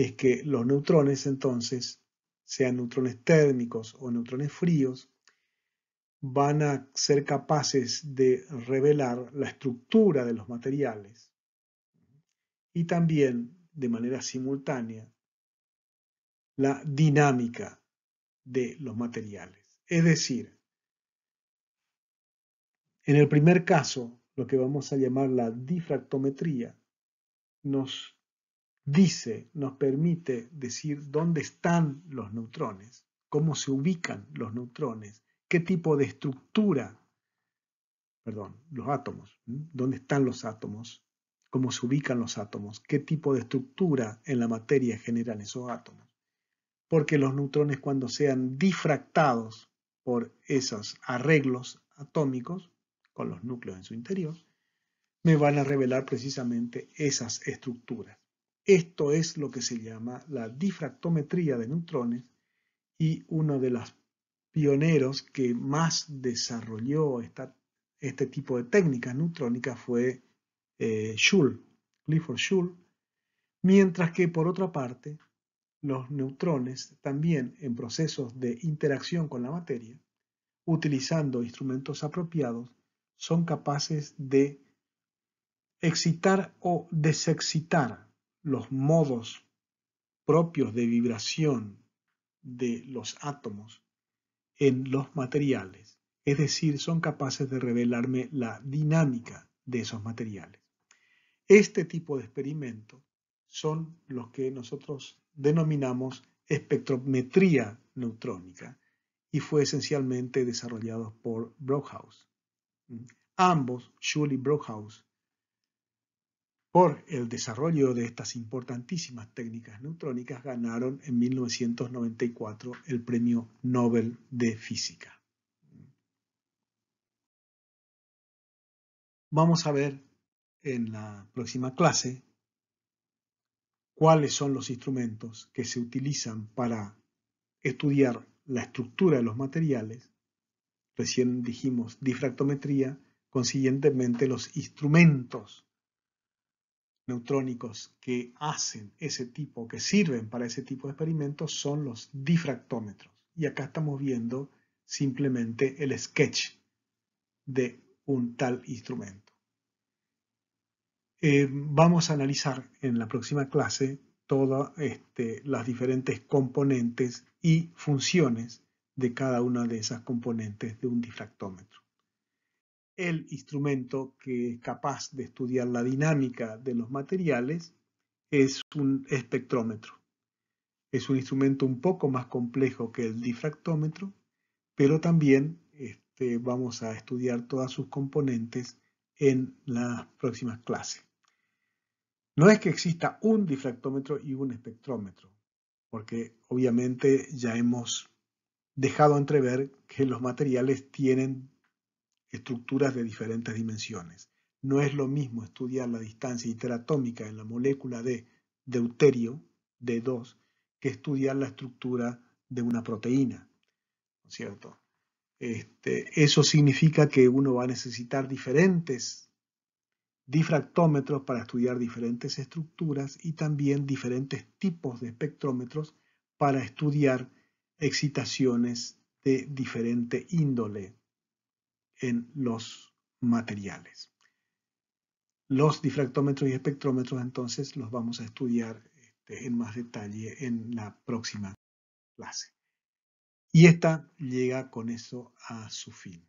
es que los neutrones entonces, sean neutrones térmicos o neutrones fríos, van a ser capaces de revelar la estructura de los materiales y también de manera simultánea la dinámica de los materiales. Es decir, en el primer caso, lo que vamos a llamar la difractometría nos nos permite decir dónde están los neutrones, cómo se ubican los neutrones, qué tipo de estructura, perdón, los átomos, dónde están los átomos, cómo se ubican los átomos, qué tipo de estructura en la materia generan esos átomos. Porque los neutrones, cuando sean difractados por esos arreglos atómicos, con los núcleos en su interior, me van a revelar precisamente esas estructuras. Esto es lo que se llama la difractometría de neutrones, y uno de los pioneros que más desarrolló este tipo de técnicas neutrónicas fue Clifford Joule, mientras que por otra parte los neutrones también en procesos de interacción con la materia, utilizando instrumentos apropiados, son capaces de excitar o desexcitar los modos propios de vibración de los átomos en los materiales. Es decir, son capaces de revelarme la dinámica de esos materiales. Este tipo de experimentos son los que nosotros denominamos espectrometría neutrónica y fue esencialmente desarrollado por Brockhaus. Ambos, Joule y Brockhaus, por el desarrollo de estas importantísimas técnicas neutrónicas, ganaron en 1994 el Premio Nobel de Física. Vamos a ver en la próxima clase cuáles son los instrumentos que se utilizan para estudiar la estructura de los materiales. Recién dijimos difractometría, consiguientemente los instrumentos neutrónicos que hacen ese tipo, que sirven para ese tipo de experimentos, son los difractómetros. Y acá estamos viendo simplemente el sketch de un tal instrumento. Vamos a analizar en la próxima clase todas las diferentes componentes y funciones de cada una de esas componentes de un difractómetro. El instrumento que es capaz de estudiar la dinámica de los materiales es un espectrómetro. Es un instrumento un poco más complejo que el difractómetro, pero también vamos a estudiar todas sus componentes en las próximas clases. No es que exista un difractómetro y un espectrómetro, porque obviamente ya hemos dejado entrever que los materiales tienen estructuras de diferentes dimensiones. No es lo mismo estudiar la distancia interatómica en la molécula de deuterio, D2, que estudiar la estructura de una proteína, ¿no es cierto? Eso significa que uno va a necesitar diferentes difractómetros para estudiar diferentes estructuras y también diferentes tipos de espectrómetros para estudiar excitaciones de diferente índole en los materiales. Los difractómetros y espectrómetros entonces los vamos a estudiar en más detalle en la próxima clase. Y esta llega con eso a su fin.